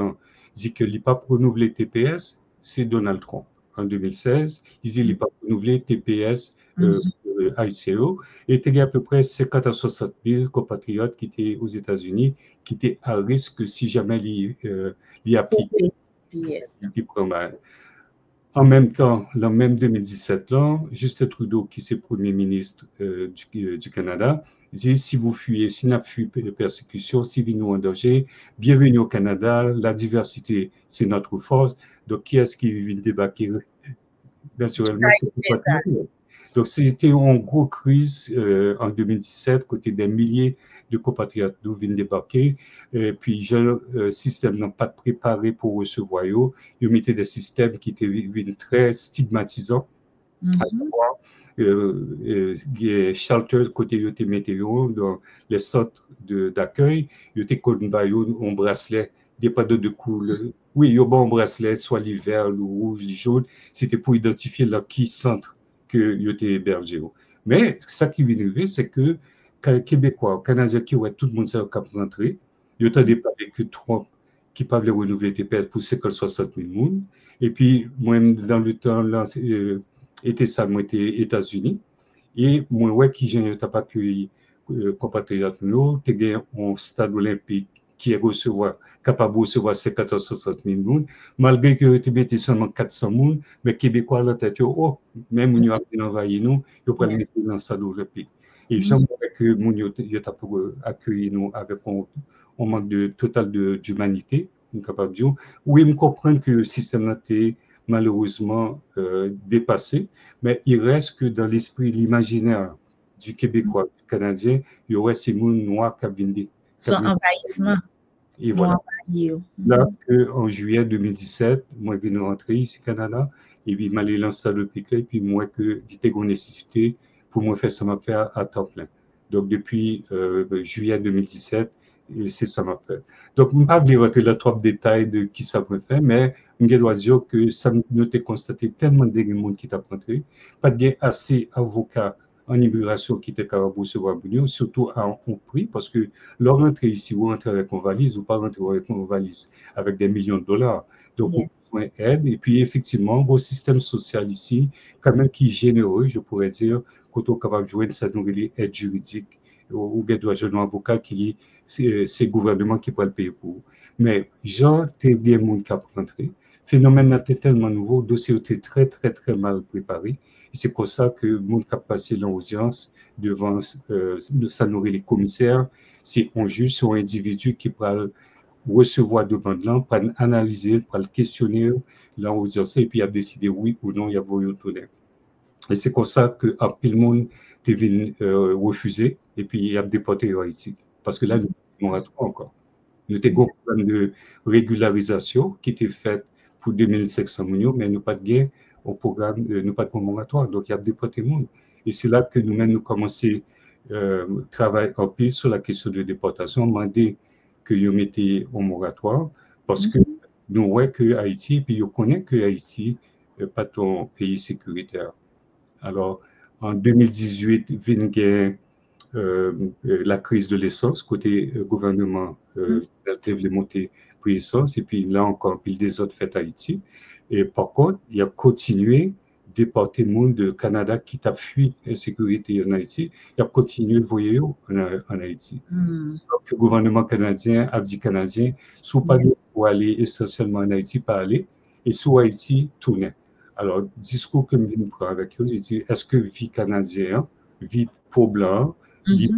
dit que il n'est pas pour renouveler TPS? C'est Donald Trump. En 2016, il dit qu'il n'est pas pour renouveler TPS ICO. Et il y a à peu près 50 à 60 000 compatriotes qui étaient aux États-Unis, qui étaient à risque si jamais il applique. En même temps, en même 2017, là, Justin Trudeau, qui est Premier ministre du Canada, dit si vous fuyez, si vous fuyez persécution, si vous nous en danger, bienvenue au Canada, la diversité, c'est notre force. Donc, qui est-ce qui vient débarquer? Naturellement, c'est pas tout. Donc, c'était une grosse crise en 2017, côté des milliers de compatriotes nous viennent débarquer. Puis, le système n'a pas préparé pour recevoir eux. Ils mettaient des systèmes qui étaient très stigmatisants. À savoir, shelter côté ils étaient météo dans les centres d'accueil, ils étaient connus un bracelet, dépendant de couleur. Oui, il y a un bracelet, soit l'hiver, le rouge, le jaune. C'était pour identifier là qui centre que ils étaient hébergés. Mais ça qui vient arriver, c'est que Québécois, Canadiens qui ont tout le monde s'est capable rentrer, ils ont parlé que Trump qui parlait renouveler TPS pour 50-60 000 personnes. Et puis, moi-même, dans le temps, là, était ça, moi, était États-Unis. Et moi, ouais, qui j'ai pas accueilli compatriotes, nous, t'es gagné un stade olympique qui est capable de recevoir 50 à 60 000 personnes, malgré que tu mettais seulement 400 personnes, mais Québécois, là, t'as dit, oh, même nous avons envahi nous, ils peuvent mettre dans le stade olympique. Et j'aimerais que nous, ils pour accueillir nous avec un manque total d'humanité, capable de dire. Oui, je comprends que le système a été malheureusement dépassé, mais il reste que dans l'esprit, l'imaginaire du Québécois, du Canadien, il y aurait ces mots noirs qui viennent. Son envahissement. Et voilà. Là, en juillet 2017, moi, je viens de rentrer ici au Canada, et puis, je m'allais lancer le piquet, et puis, moi, que j'étais en nécessité pour moi faire ça m'a fait à temps plein. Donc, depuis juillet 2017, c'est ça m'a fait. Donc, je ne vais pas rentrer dans trop de détails de qui ça m'a fait, mais je dois dire que ça nous a constaté tellement de monde qui t'a rentré, pas de assez d'avocats en immigration qui étaient capables de recevoir, surtout à un prix, parce que leur rentrée ici, vous rentrez avec une valise, ou pas rentrer avec une valise avec des millions de dollars. Donc, vous besoin d'aide. Et puis, effectivement, vos systèmes social ici, quand même qui est généreux, je pourrais dire, quand on est capable de jouer ça nous aide juridique, ou bien doit jouer un avocat qui est le gouvernement qui peut le payer pour vous. Mais, genre, t'es bien monde qui a rentré. Phénomène était tellement nouveau, le dossier était très, très, très mal préparé. Et c'est pour ça que le monde qui a passé l'audience devant ça nourrit les commissaires, c'est un juge, c'est un individu qui peut recevoir demande là, pour analyser, pour le questionner l'audience, et puis il a décidé oui ou non, il a voulu retourner. Et c'est comme ça que tout le monde est venu refuser, et puis il a déporté en Haïti. Parce que là, nous avons encore. Nous avons un plan de régularisation qui était fait pour 2500 millions, mais nous pas de gain au programme, nous pas de moratoire. Donc, il y a déporté le monde. Et c'est là que nous-mêmes, nous commençons à travailler en pile sur la question de déportation, demander que nous mettions au moratoire, parce que nous voyons que Haïti, puis nous connaissons que Haïti n'est pas un pays sécuritaire. Alors, en 2018, il y a la crise de l'essence, côté gouvernement, les montées pour l'essence, et puis là encore, puis des autres fêtes Haïti. Et par contre, il a continué de déporter le monde du Canada qui a fui l'insécurité en Haïti, il a continué de voyager en Haïti. Donc, le gouvernement canadien a dit canadien, sous pas pour aller essentiellement en Haïti, pas aller, et sous Haïti, tourner. Alors, discours que je prends avec eux, je dis, est-ce que vie canadien, vie pour blanc, vie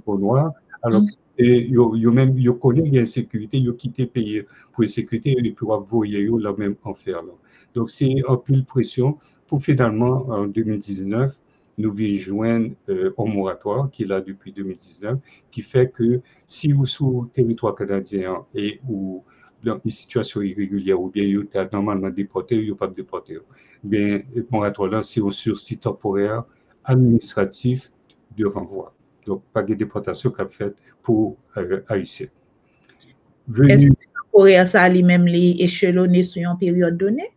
pour noir, alors ils connaissent l'insécurité, ils ont quitté le pays pour la sécurité, et puis ils voyager la même enfer. Là. Donc, c'est un peu de pression pour finalement, en 2019, nous venons joindre un moratoire qui est là depuis 2019, qui fait que si vous sur le territoire canadien et ou dans une situation irrégulière ou bien vous êtes normalement déporté ou vous n'êtes pas déporté, bien, le moratoire là, c'est un sursis temporaire administratif de renvoi. Donc, pas de déportation qu'a fait pour Haïtiens. Est-ce que le temporaire, ça a lui-même échelonné sur une période donnée?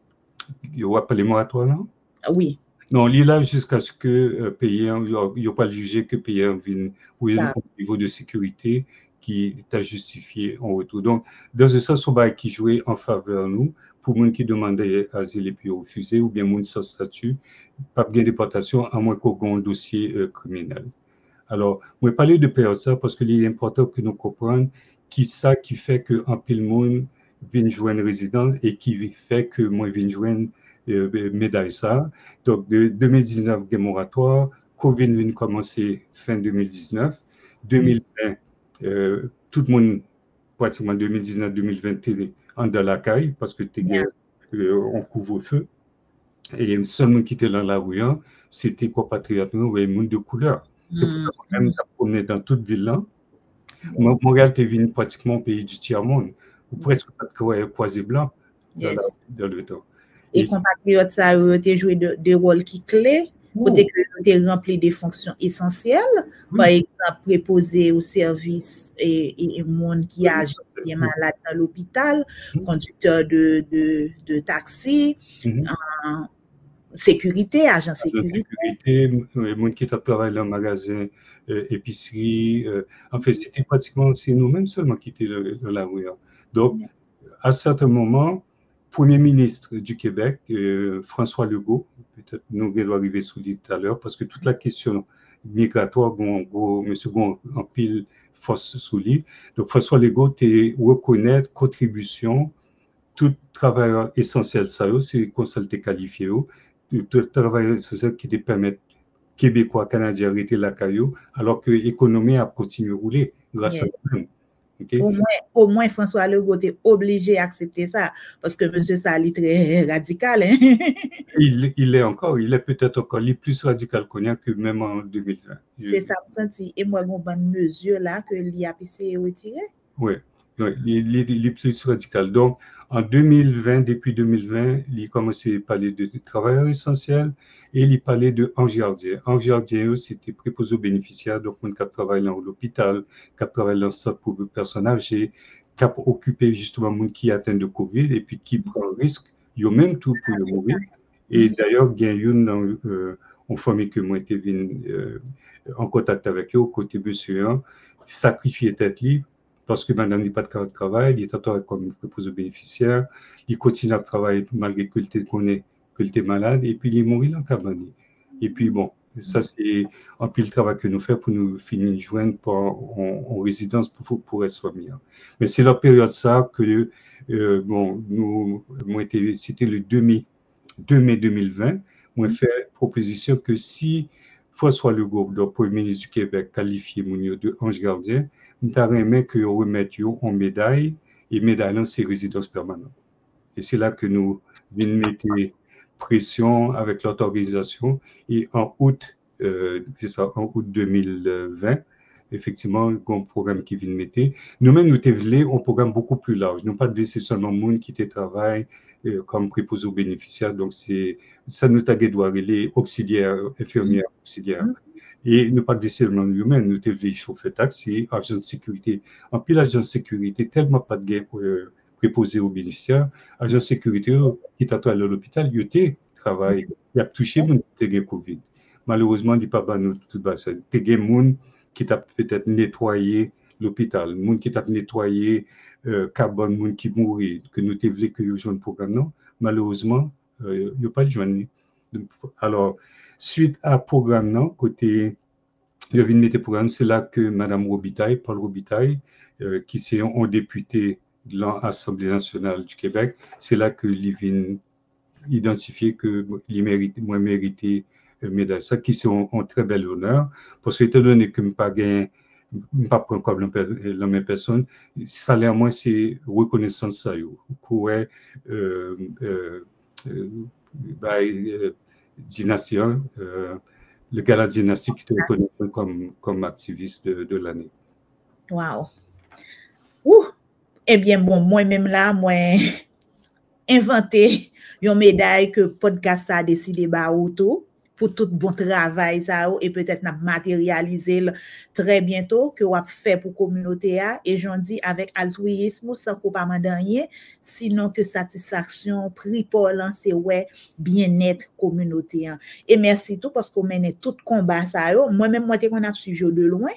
Vous appelez moratoire là? Oui. Non, il est là jusqu'à ce que payant, il n'y a pas le juger que payant vienne ou un niveau de sécurité qui t'a justifié en retour. Donc, dans ce sens, on va qui jouait en faveur de nous, pour les gens qui demandaient asile et puis refusé, ou bien les gens sans statut, pas de déportation, à moins qu'on ait un dossier criminel. Alors, on va parler de période ça parce qu'il est important que nous comprenions qui ça qui fait qu'un pile monde vient joindre résidence et qui fait que moi viens joindre médaille ça. Donc, de 2019, il y a moratoire. COVID vient commencer fin 2019. 2020, tout le monde, pratiquement 2019-2021, en de la caille parce que on couvre-feu. Et le seul monde qui était dans la rue, c'était compatriotes, les monde de couleur. Même promener dans toute ville là. Montréal est venu pratiquement au pays du tiers-monde, ou presque pas de croisé blanc dans le temps. Et compatriotes, ça a joué des rôles qui clés, côté que tu rempli des fonctions essentielles, par exemple, préposé au service et monde qui agit bien malade dans l'hôpital, conducteur de taxi, sécurité, agent sécurité. Les gens qui travaillent dans le magasin, épicerie. En fait, c'était pratiquement nous-mêmes seulement qui étaient dans la rue. Donc, à certains moments, Premier ministre du Québec, François Legault, peut-être nous allons arriver sous lui tout à l'heure, parce que toute la question migratoire, monsieur en pile force sous lui. Donc, François Legault, reconnaître contribution, tout travailleur essentiel, ça, c'est qu'on s'est qualifié. Tout travail social qui te permet Québécois, Canadiens arrêter la caillou, alors que l'économie a continué à rouler grâce à nous-mêmes. Okay? Au moins, François Legault est obligé d'accepter ça, parce que monsieur ça est très radical. Hein? Il est encore, il est peut-être encore plus radical qu'on a que même en 2020. C'est ça, me senti. Et moi, j'ai une bonne mesure là que l'IAPC est retiré. Oui. Il est plus radical. Donc, en 2020, depuis 2020, il a commencé à parler de travailleurs essentiels et il parlait de ange gardien. Ange gardien, c'était préposé aux bénéficiaires, donc on qui travaille dans l'hôpital, qui travaille dans le centre pour les personnes âgées, qui a occupé justement les gens qui atteignent de Covid et puis qui prend un risque, ils ont même tout pour mourir. Et d'ailleurs, il y a une famille que moi été en contact avec eux, côté monsieur, sacrifier tête libre. Parce que madame n'a pas de travail, il est encore comme préposé aux bénéficiaires, il continue à travailler malgré qu'il était malade, et puis il est mort en cabane. Et puis bon, ça c'est un pile travail que nous faisons pour nous finir de joindre en résidence pour être soignés. Mais c'est la période ça que, c'était le 2 mai 2020, on a fait proposition que si François Legault, le Premier ministre du Québec, qualifié Mounio de ange gardien, nous avons que nous remettions en médaille, et médaille, c'est résidence permanente. Et c'est là que nous venons mettre pression avec notre organisation. Et en août, en août 2020, effectivement, il y a un programme qui vient de mettre. Nous-mêmes, nous avons un programme beaucoup plus large. Nous pas c'est seulement le monde qui travaille comme préposé aux bénéficiaires. Donc, ça nous doit les auxiliaires, infirmières, auxiliaires. Et nous pas seulement humains, nous devons chauffer taxi, agents de sécurité. En pile, agents de sécurité, tellement pas de gain préposé aux bénéficiaires, agents de sécurité qui travaillent à l'hôpital, ils travaillent, ils ont touché mon Covid. Malheureusement, il n'y a pas de tout ça. Il y a des gens qui t'a peut-être nettoyé l'hôpital, des gens qui t'a nettoyé carbone, des gens qui mourent, que nous devons que nous jouons le programme. Non, malheureusement, il n'y a pas de journée. Alors, suite à programme, non, côté, il y avait une programme, c'est là que Mme Robitaille, Paul Robitaille, qui est un député de l'Assemblée nationale du Québec, c'est là que il identifié que il mérité médaille. Ça qui c'est un très bel honneur, parce que étant donné que je ne pas prendre comme la même personne, salaire moi c'est reconnaissance ça pour dynastie, le gala dynastie qui te reconnaît comme activiste de l'année. Wow. Eh bien, bon, moi-même là, moi, inventé une médaille que podcast a décidé bah auto pour tout bon travail ça et peut-être n'a matérialiser très bientôt que on fait pour communauté et j'en dis avec altruisme sans qu'on pas rien sinon que satisfaction prix pour c'est ouais bien-être communauté et merci tout parce qu'on mène tout combat ça moi-même moi qu'on a suivi de loin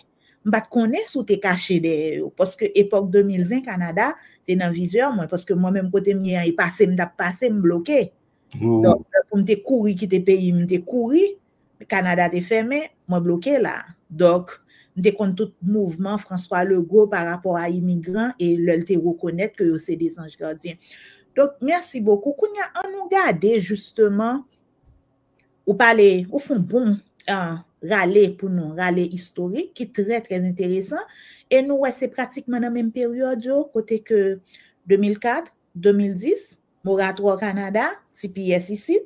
m'pas connais sous t'es caché derrière parce que époque 2020 Canada t'es dans viseur moi parce que moi-même côté mien il passé me bloqué. Donc, pour me courir quitter pays, me courir, Canada est fermé, moi bloqué là. Donc, me contre tout mouvement François Legault par rapport à immigrants et le te reconnaître que c'est des anges gardiens. Donc, merci beaucoup. Kounya, on nous garder justement ou parler ou font bon râler pour nous, râler historique qui est très intéressant et nous ouais, c'est pratiquement dans la même période côté que 2004, 2010 moratoire au Canada, CPS ici.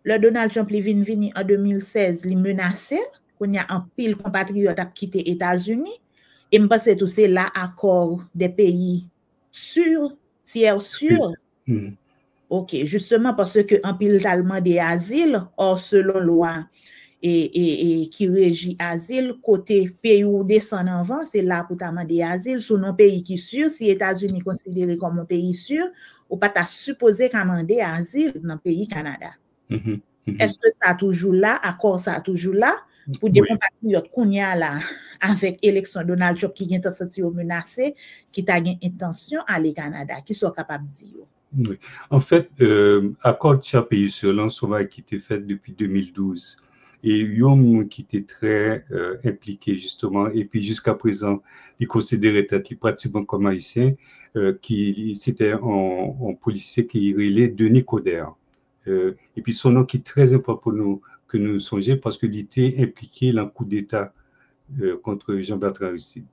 Le Donald Trump est venu en 2016, il menaçait qu'on y a un pile compatriote à quitter les États-Unis. Et je pense que tout c'est là accord des pays sûrs, tiers sûrs. OK, justement parce que un pile tellement des asiles, or selon loi et qui régit asile, côté pays où descend en vent, c'est là pour demander asile, sur nos pays qui sûr, si États-Unis considéré comme un pays sûr, ou pas t'as supposé commander asile dans le pays Canada. Est-ce que ça toujours là, accord ça toujours là, pour des compatriotes qu'on y a là, avec l'élection Donald Trump qui est senti menacé, qui t'a une intention à aller Canada, qui sont capables de dire. Oui. En fait, accord de chaque pays sur l'ensemble qui était fait depuis 2012. Et il y a un monde qui était très impliqué justement, et puis jusqu'à présent, il considérait être pratiquement comme haïtien, qui c'était un policier qui relait Denis Coderre. Et puis son nom qui est très important pour nous, que nous songeons, parce qu'il était impliqué dans le coup d'État contre Jean-Bertrand Aristide.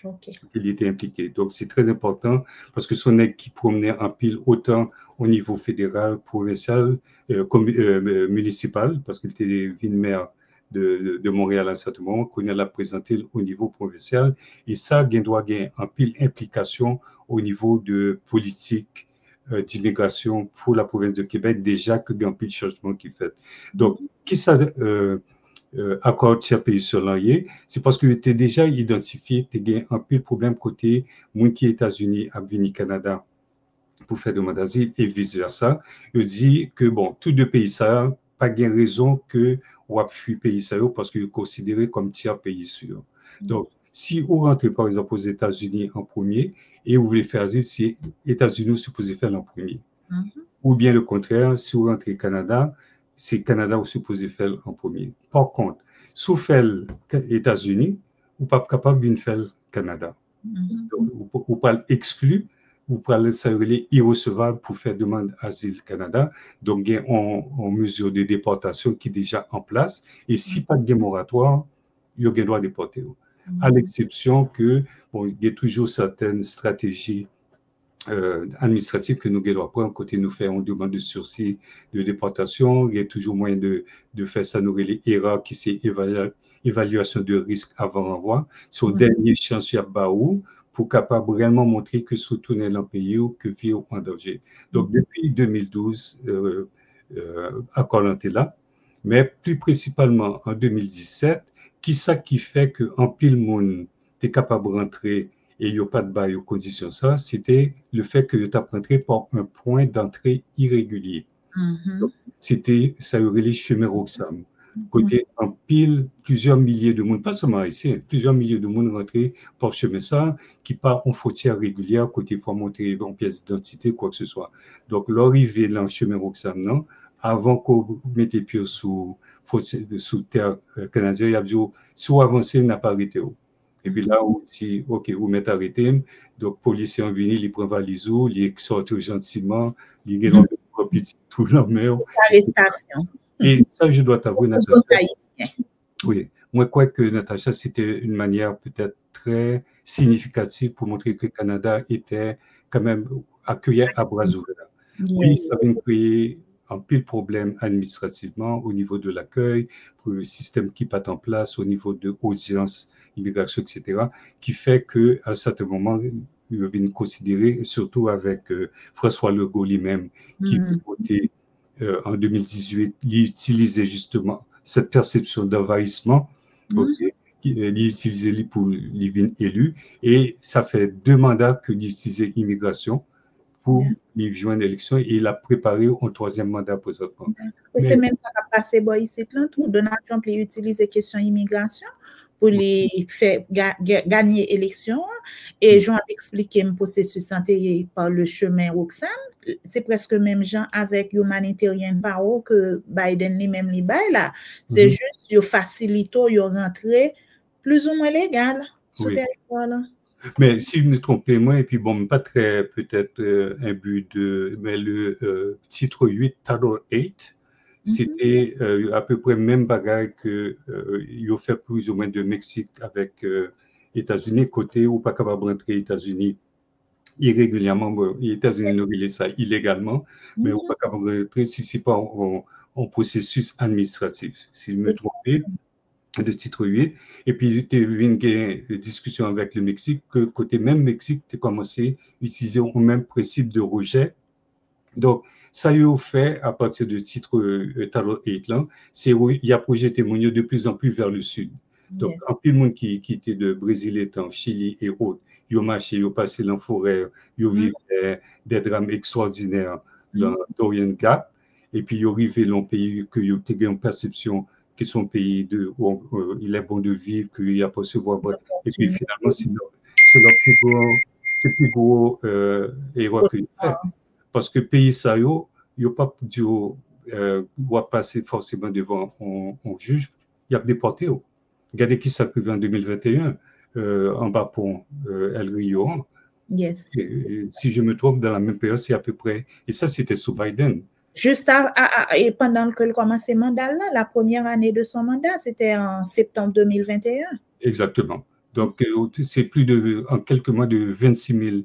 Okay. Il était impliqué. Donc, c'est très important parce que son équipe promenait en pile autant au niveau fédéral, provincial, municipal, parce qu'il était ville-maire de Montréal à un certain moment, qu'on a présenté au niveau provincial. Et ça, il doit gagner en pile implication au niveau de politique d'immigration pour la province de Québec, déjà que il y a un pile changement qui fait. Donc, qui ça accord de pays sur l'enlier, c'est parce que tu es déjà identifié, tu as un peu de problème côté moun qui États-Unis a venu Canada pour faire demande d'asile et vice versa. Je dis que bon, tous deux pays ça, pas de raison que on a fui pays ça parce que considéré comme tiers pays sûr. Donc, si vous rentrez par exemple aux États-Unis en premier et vous voulez faire asile, c'est États-Unis supposé faire en premier. Ou bien le contraire, si vous rentrez au Canada, c'est Canada ou supposé faire en premier. Par contre, si vous faites les États-Unis, vous n'êtes pas capable de faire le Canada. Donc, vous pas exclu, vous pouvez être irrecevable pour faire demande d'asile Canada. Donc, il y a une mesure de déportation qui est déjà en place. Et si pas de moratoire, il y a un droit de déporter. À l'exception que, bon, il y a toujours certaines stratégies administratif que nous devons prendre côté nous faire une demande de sursis de déportation. Il y a toujours moyen de faire ça, nous les ERA qui c'est évaluation de risque avant renvoi. C'est au dernier chance à Baou pour capable réellement montrer que se tourner dans le pays ou que vivre en danger. Donc depuis 2012, accord là, mais plus principalement en 2017, qui ça qui fait que en pile monde est capable de rentrer et il n'y a pas de bail aux conditions ça, c'était le fait que tu as rentré par un point d'entrée irrégulier. C'était, ça aurait les chemins Roxham. Côté en pile, plusieurs milliers de monde, pas seulement ici, plusieurs milliers de monde rentrés par chemin ça, qui part en frontière régulière, côté pour montrer en pièce d'identité, quoi que ce soit. Donc, l'arrivée dans le chemin Roxham, non, avant qu'on mette les pieds sous terre canadienne, il y a dit, si vous avancez, n'a pas arrêté. Et puis là, si, OK, vous mettez arrêté, donc, policier en vini, il prend valise, il sort gentiment, il est dans le petit tout la mer. Arrestation. Et ça, je dois t'avouer, Natacha. Oui, moi, je crois que Natacha, c'était une manière peut-être très significative pour montrer que le Canada était quand même accueilli à bras ouverts. Oui, ça vient créer un pile problème administrativement au niveau de l'accueil, pour le système qui est en place au niveau de audience, immigration, etc., qui fait qu'à un certain moment, il va bien considérer, surtout avec François Legault lui-même, qui votait en 2018, il utilisait justement cette perception d'envahissement, il utilisait pour les élus, et ça fait 2 mandats que d'utiliser immigration pour les joindre l'élection, et il a préparé un 3e mandat présentement. C'est même ça qui a passé ici, Donald Trump a utilisé la question immigration pour les faire gagner l'élection, et j'en ai expliqué le processus santé par le chemin Roxane. C'est presque même gens avec Humanitarian Power que Biden lui-même li bail là. C'est juste yo facilito yo rentrer plus ou moins légal sur territoire là. Mais si je me trompe moi, et puis bon, pas très peut-être un but de, mais le titre 8, Title 8, c'était à peu près même bagarre que il a fait plus ou moins de Mexique avec États-Unis, côté ou pas capable de rentrer aux États-Unis irrégulièrement. Les États-Unis nous relèvent ça illégalement, mais on pas capable de rentrer si c'est pas en processus administratif. Si je me trompe, de titre 8, et puis tu as eu une discussion avec le Mexique, que côté même Mexique, tu as commencé à utiliser le même principe de rejet. Donc, ça y a fait à partir du titre Title 8 là, c'est où il y a projeté Mounio de plus en plus vers le sud. Donc, en plus, le monde qui était de Brésil, en Chili et autres, ils ont marché, ils ont passé dans la forêt, ils ont vécu des drames extraordinaires dans Dorian Gap, et puis ils ont arrivé dans le pays que ils ont eu une perception que son pays où il est bon de vivre, qu'il n'y a pas se voir. Et puis finalement, c'est leur plus gros erreur qu'il fait. Parce que le pays, ça, il n'a pas dû passer forcément devant un juge, il a déporté. Regardez qui s'est arrivé en 2021, en bas pour El Rio. Yes. Et, si je me trompe, dans la même période, c'est à peu près. Et ça, c'était sous Biden. Juste et pendant que le commencé mandat là, la première année de son mandat, c'était en septembre 2021. Exactement. Donc, c'est plus de, en quelques mois, de 26 000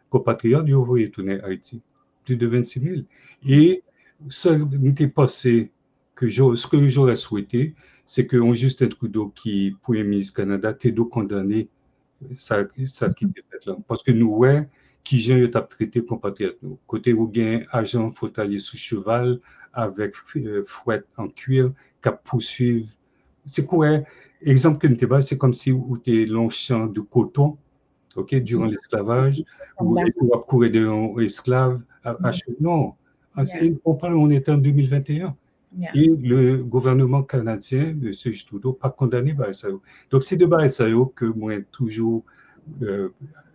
compatriotes qui ont retourné à Haïti. Plus de 26 000. Et ça m'était passé que ce que j'aurais souhaité, c'est que Justin Trudeau, qui est Premier ministre du Canada, t'ait condamné ça qui était fait là. Parce que nous, ouais, qui j'ai eu traité compatriotes nous. Côté où gain agent fautalier sous cheval avec fouette en cuir qui poursuivre. C'est quoi? Exemple que nous t'ai c'est comme si où t'es long champ de coton, ok, durant l'esclavage, où tu vas courir d'un esclave non. On parle, on est en 2021. Et le gouvernement canadien, M. Trudeau, pas condamné par ça. Donc, c'est de ça que moi, toujours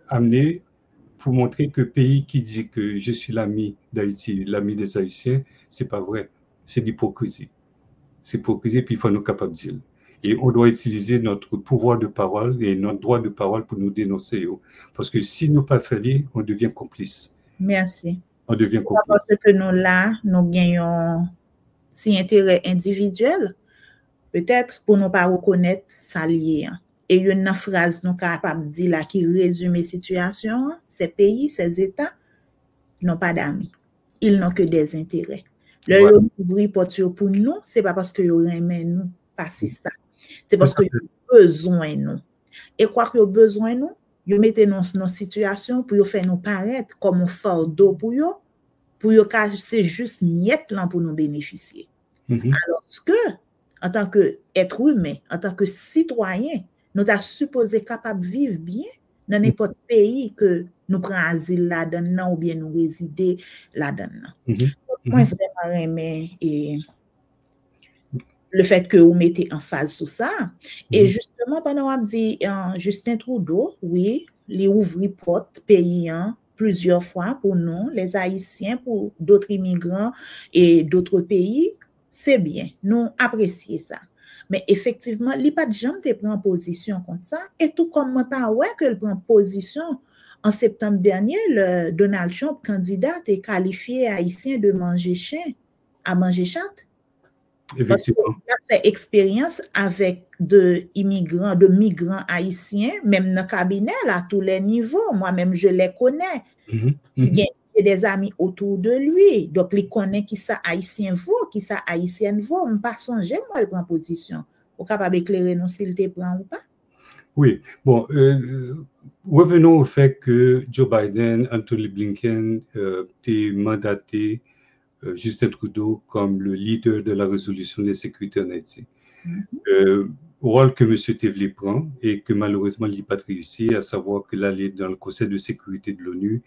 amené pour montrer que le pays qui dit que je suis l'ami d'Haïti, l'ami des Haïtiens, c'est pas vrai. C'est l'hypocrisie. C'est l'hypocrisie, puis il faut nous capables de dire. Et on doit utiliser notre pouvoir de parole et notre droit de parole pour nous dénoncer. Parce que si nous pas faisons, on devient complice. Merci. On devient complice. Parce que nous là, nous gagnons si intérêt individuel, peut-être pour ne pas reconnaître ça lié. Et il y a une phrase nous capable de dire là qui résume la situation, ces pays, ces États n'ont pas d'amis. Ils n'ont que des intérêts. Le ouvrir porte pour nous, c'est pas parce que ils aiment nous passer ça. C'est parce que ils ont besoin de nous. Et quoi qu'ils ont besoin de nous, ils mettent nous dans une situation pour faire nous paraître comme un fardeau pour eux c'est juste miette là pour nous bénéficier. Alors que, en tant qu'être humain, en tant que citoyen, nous sommes supposés capables de vivre bien dans n'importe pays que nous prenons asile là-dedans ou bien nous résider là-dedans. Moi, vraiment aimé le fait que vous mettez en phase sur ça. Et justement, pendant qu'on dit Justin Trudeau, oui, les ouvrir porte pays plusieurs fois pour nous, les Haïtiens, pour d'autres immigrants et d'autres pays, c'est bien. Nous apprécions ça. Mais effectivement, il n'y a pas de gens qui prennent position comme ça. Et tout comme moi, pas ouais que le prend position. En septembre dernier, le Donald Trump, candidat, est qualifié haïtien de manger chien à manger chat. Effectivement. Il a fait expérience avec de migrants haïtiens, même dans le cabinet, à tous les niveaux. Moi-même, je les connais. Il y a des amis autour de lui. Donc, il connaît qui ça haïtien vaut, qui ça haïtienne vaut. Je ne pas songer, moi, il prend position. Vous êtes capable d'éclairer nous s'il te prend ou pas? Oui. Bon, revenons au fait que Joe Biden, Anthony Blinken, t'es mandaté Justin Trudeau comme le leader de la résolution de la sécurité en Haïti. Rôle que M. Tevele prend et que malheureusement il n'a pas réussi, à savoir qu'il allait dans le Conseil de sécurité de l'ONU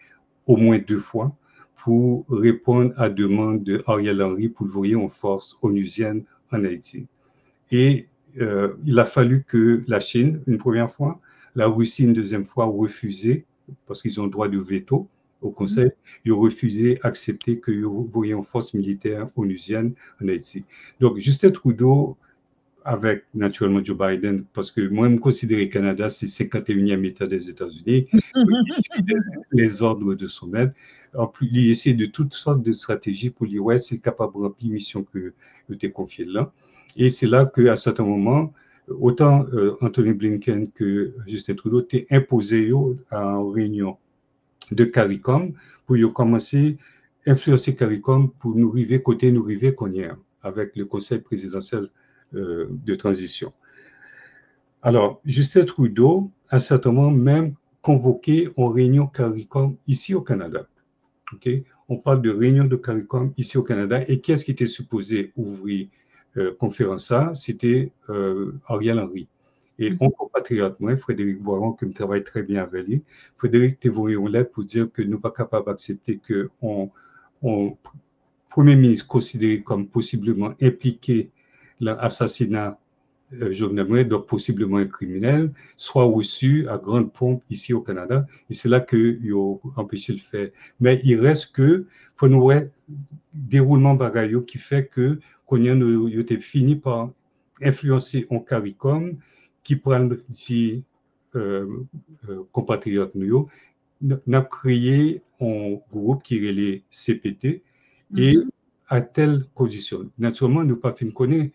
au moins 2 fois pour répondre à demande de Ariel Henry pour envoyer en force onusienne en Haïti. Et il a fallu que la Chine, une première fois, la Russie, une deuxième fois, refusé, parce qu'ils ont le droit de veto au Conseil, ils ont refusé d'accepter qu'ils envoyaient en force militaire onusienne en Haïti. Donc, Justin Trudeau, avec naturellement Joe Biden, parce que moi, je me considère que le Canada, c'est le 51e État des États-Unis, les ordres de son maître. En plus, il essaie de toutes sortes de stratégies pour dire, ouais, c'est capable de remplir la mission que tu es confiée là. Et c'est là qu'à certains moments, autant Anthony Blinken que Justin Trudeau t'ont imposé en réunion de CARICOM pour commencer à influencer CARICOM pour nous arriver côté nous arriver qu'on y est avec le Conseil présidentiel de transition. Alors, Justin Trudeau a certainement même convoqué en réunion CARICOM ici au Canada. Okay? On parle de réunion de CARICOM ici au Canada et qu'est-ce qui était supposé ouvrir conférence ça? C'était Ariel Henry. Et mon compatriote, moi, Frédéric Boiron, qui me travaille très bien avec lui, Frédéric t'a envoyé une lettre pour dire que nous ne sommes pas capables d'accepter que Premier ministre considéré comme possiblement impliqué dans l'assassinat Jovenel Moïse, donc possiblement un criminel, soit reçu à grande pompe ici au Canada. Et c'est là qu'ils ont empêché le faire. Mais il reste que, pour nous, déroulement bagaillot qui fait que, qu'on y a fini par influencer en CARICOM, qui prend si compatriotes nous, n'a créé un groupe qui est les CPT et à telle condition. Naturellement, nous pas fin connaître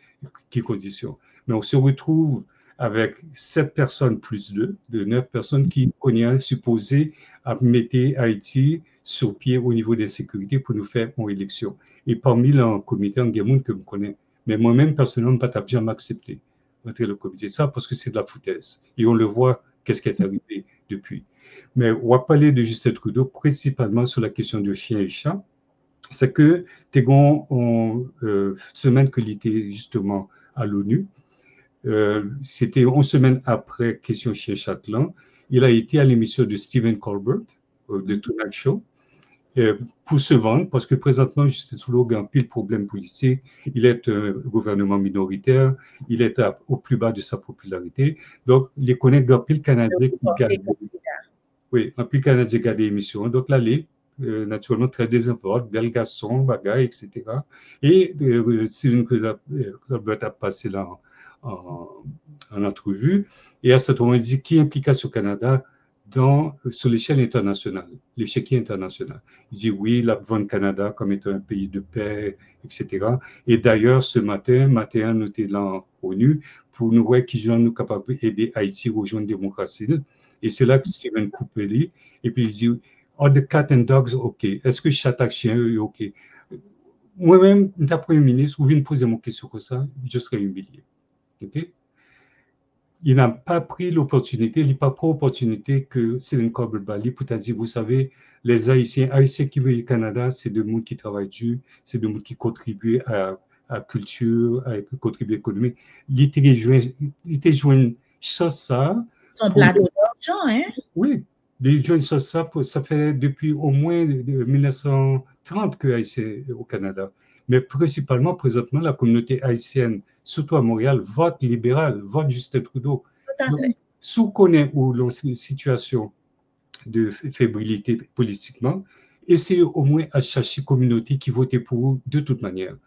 qui condition, mais on se retrouve avec 7 personnes plus 2, de 9 personnes qui sont supposées à mettre Haïti sur pied au niveau des sécurités pour nous faire une élection. Et parmi le comité, il y a des gens que je connais, mais moi-même, personnellement, je n'ai pas jamais accepté d'entrer le comité. Ça, parce que c'est de la foutaise. Et on le voit, qu'est-ce qui est arrivé depuis. Mais on va parler de Justin Trudeau principalement sur la question de chien et chat. C'est que Tégon, semaine qu'il était justement à l'ONU, c'était 11 semaines après question chien Chatelain, il a été à l'émission de Stephen Colbert, de Tonight Show, pour se vendre, parce que présentement, Justin Trudeau a un pile problème politique, il est un gouvernement minoritaire, il est au plus bas de sa popularité, donc il connaît un pile Canadien qui garde, oui, un pile Canadien qui garde des émissions, donc là, il naturellement très désinformé, bel garçon, bagaille, etc. Et Stephen Colbert a passé là en entrevue, et à ce moment, il dit qui implication au Canada sur l'échelle internationale, l'échiquier international. Il dit oui, la vente Canada comme étant un pays de paix, etc. Et d'ailleurs, ce matin, nous étions là en ONU pour nous voir qui nous capables d'aider Haïti à rejoindre la démocratie. Et c'est là que Stephen coupe lui, et puis il dit are the cat and dogs OK? Est-ce que chaque chien est OK? Moi-même, le Premier ministre, vous venez me poser mon question comme ça, je serais humilié. OK? Il n'a pas pris l'opportunité, il n'a pas pris l'opportunité que Stephen Colbert Bali pour te dire, vous savez, les Haïtiens qui veulent au Canada, c'est des gens qui travaillent dur, c'est des gens qui contribuent à la culture, à contribuer à l'économie. Il était joué ça. Son plateau d'argent, hein? Oui, il joué ça, ça fait depuis au moins 1930 que Haïtien au Canada. Mais principalement, présentement, la communauté haïtienne, surtout à Montréal, vote libéral, vote Justin Trudeau. Sous connaît ou la situation de fébrilité politiquement, essayez au moins à chercher une communauté qui votait pour eux de toute manière.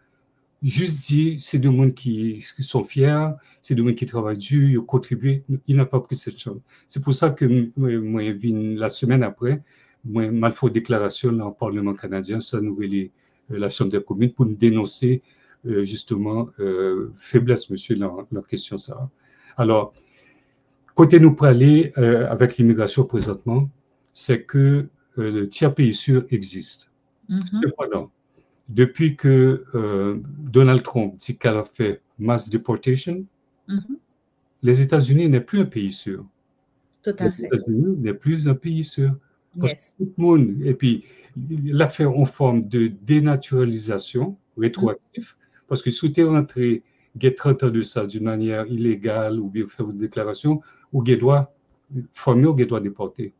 Juste dire, c'est des gens qui sont fiers, c'est des gens qui travaillent dur, ils ont contribué, il n'a pas pris cette chance. C'est pour ça que moi, la semaine après, moi, mal fait déclaration dans le Parlement canadien, ça nous la Chambre des communes pour nous dénoncer justement faiblesse, monsieur, dans la question ça. Alors, côté nous parler avec l'immigration présentement, c'est que le tiers pays sûr existe. Cependant, depuis que Donald Trump dit qu'elle a fait mass deportation, les États-Unis n'est plus un pays sûr. Tout à fait. Les États-Unis n'est plus un pays sûr. Parce que tout le monde, et puis l'a fait en forme de dénaturalisation rétroactive, parce que si tu es rentré get 30 ans de ça d'une manière illégale ou bien faire vos déclarations, ou get droit formé ou get droit déporté.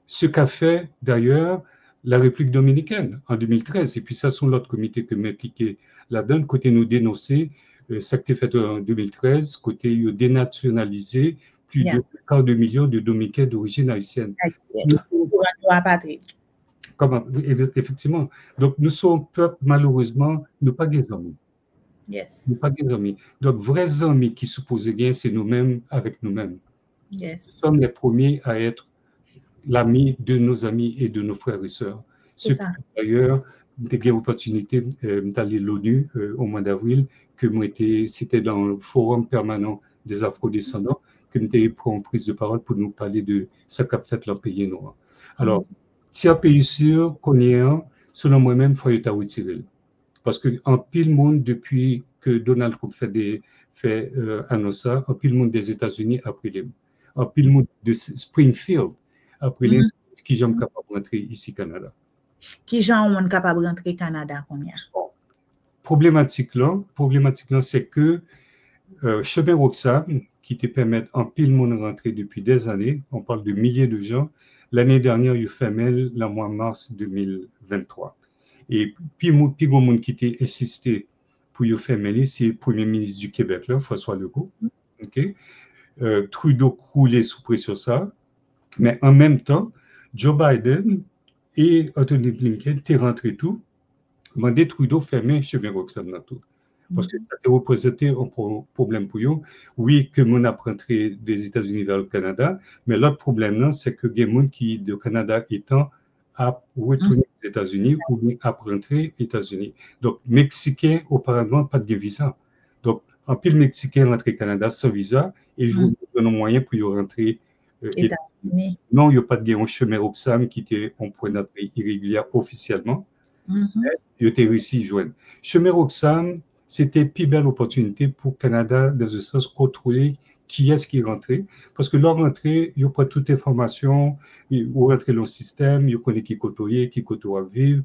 Ce qu'a fait d'ailleurs la République dominicaine en 2013. Et puis ça, sont l'autre comité que m'impliqué là-dedans, côté nous dénoncer ça qui a été fait en 2013, côté dénationalisé plus de 2 millions de Dominicains d'origine haïtienne. Comment, effectivement. Donc, nous sommes peuple, malheureusement, nous pas des amis. Yes. Nous pas des amis. Donc, vrais amis qui supposent bien, c'est nous-mêmes avec nous-mêmes. Yes. Nous sommes les premiers à être l'ami de nos amis et de nos frères et sœurs. Ce qui, d'ailleurs, j'ai eu l'opportunité d'aller à l'ONU au mois d'avril, que c'était dans le forum permanent des Afro-descendants, que j'ai pris en prise de parole pour nous parler de ce qu'a fait le pays noir. Alors, si un pays sûr qu'on est un, selon moi-même, il faut être retiré. Parce qu'en pile monde, depuis que Donald Trump fait annonce ça, en pile monde des États-Unis après les, en pile monde de Springfield après les, qui sont capables de rentrer ici au Canada. Qui sont capables de rentrer au Canada combien? Problématique là, c'est que chemin Roxham, qui te permet en pile monde de rentrer depuis des années, on parle de milliers de gens. L'année dernière, il fait mail le mois de mars 2023. Et puis, le monde qui t'a insisté pour y faire mail, c'est le Premier ministre du Québec, là, François Legault. Okay? Trudeau coulait sous pression ça. Mais en même temps, Joe Biden et Anthony Blinken t'es rentré tout. Mandé Trudeau fermer chemin Roxham dans tout. Parce que ça a représenté un problème pour eux. Oui, que mon a rentré des États-Unis vers le Canada, mais l'autre problème, c'est que les gens qui, du Canada étant, à retourner aux États-Unis ou à rentrer aux États-Unis. Donc, Mexicains, auparavant, pas de visa. Donc, en pile Mexicain rentré au Canada sans visa et je vous donne un moyen pour y rentrer États-Unis. Non, il n'y a pas de chemin Roxham qui était en point d'entrée irrégulière officiellement. Il était réussi à joindre. Chemin Roxham, c'était une plus belle opportunité pour le Canada, dans un sens, contrôler qui est-ce qui est rentré. Parce que leur rentrée, il n'y a pas toute information, ils rentrent dans le système, ils connaissent qui côtoyer, qui côtoie vivre.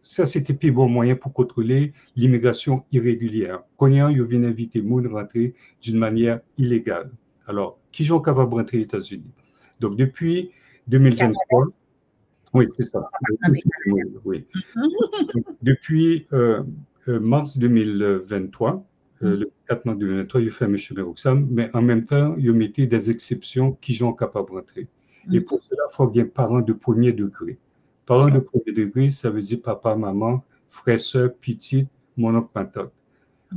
Ça, c'était le plus bon moyen pour contrôler l'immigration irrégulière. Quand ils viennent inviter les gens à rentrer d'une manière illégale. Alors, qui sont capables de rentrer aux États-Unis? Donc, depuis 2023, oui, c'est ça. Oui. Depuis mars 2023, le 4 mars 2023, il fait M. Roxham, mais en même temps, il mettait des exceptions qui sont capables de rentrer. Et pour cela, il faut bien parents de premier degré. Parents de premier degré, ça veut dire papa, maman, frère, soeur, petite, mon oncle, ma tante.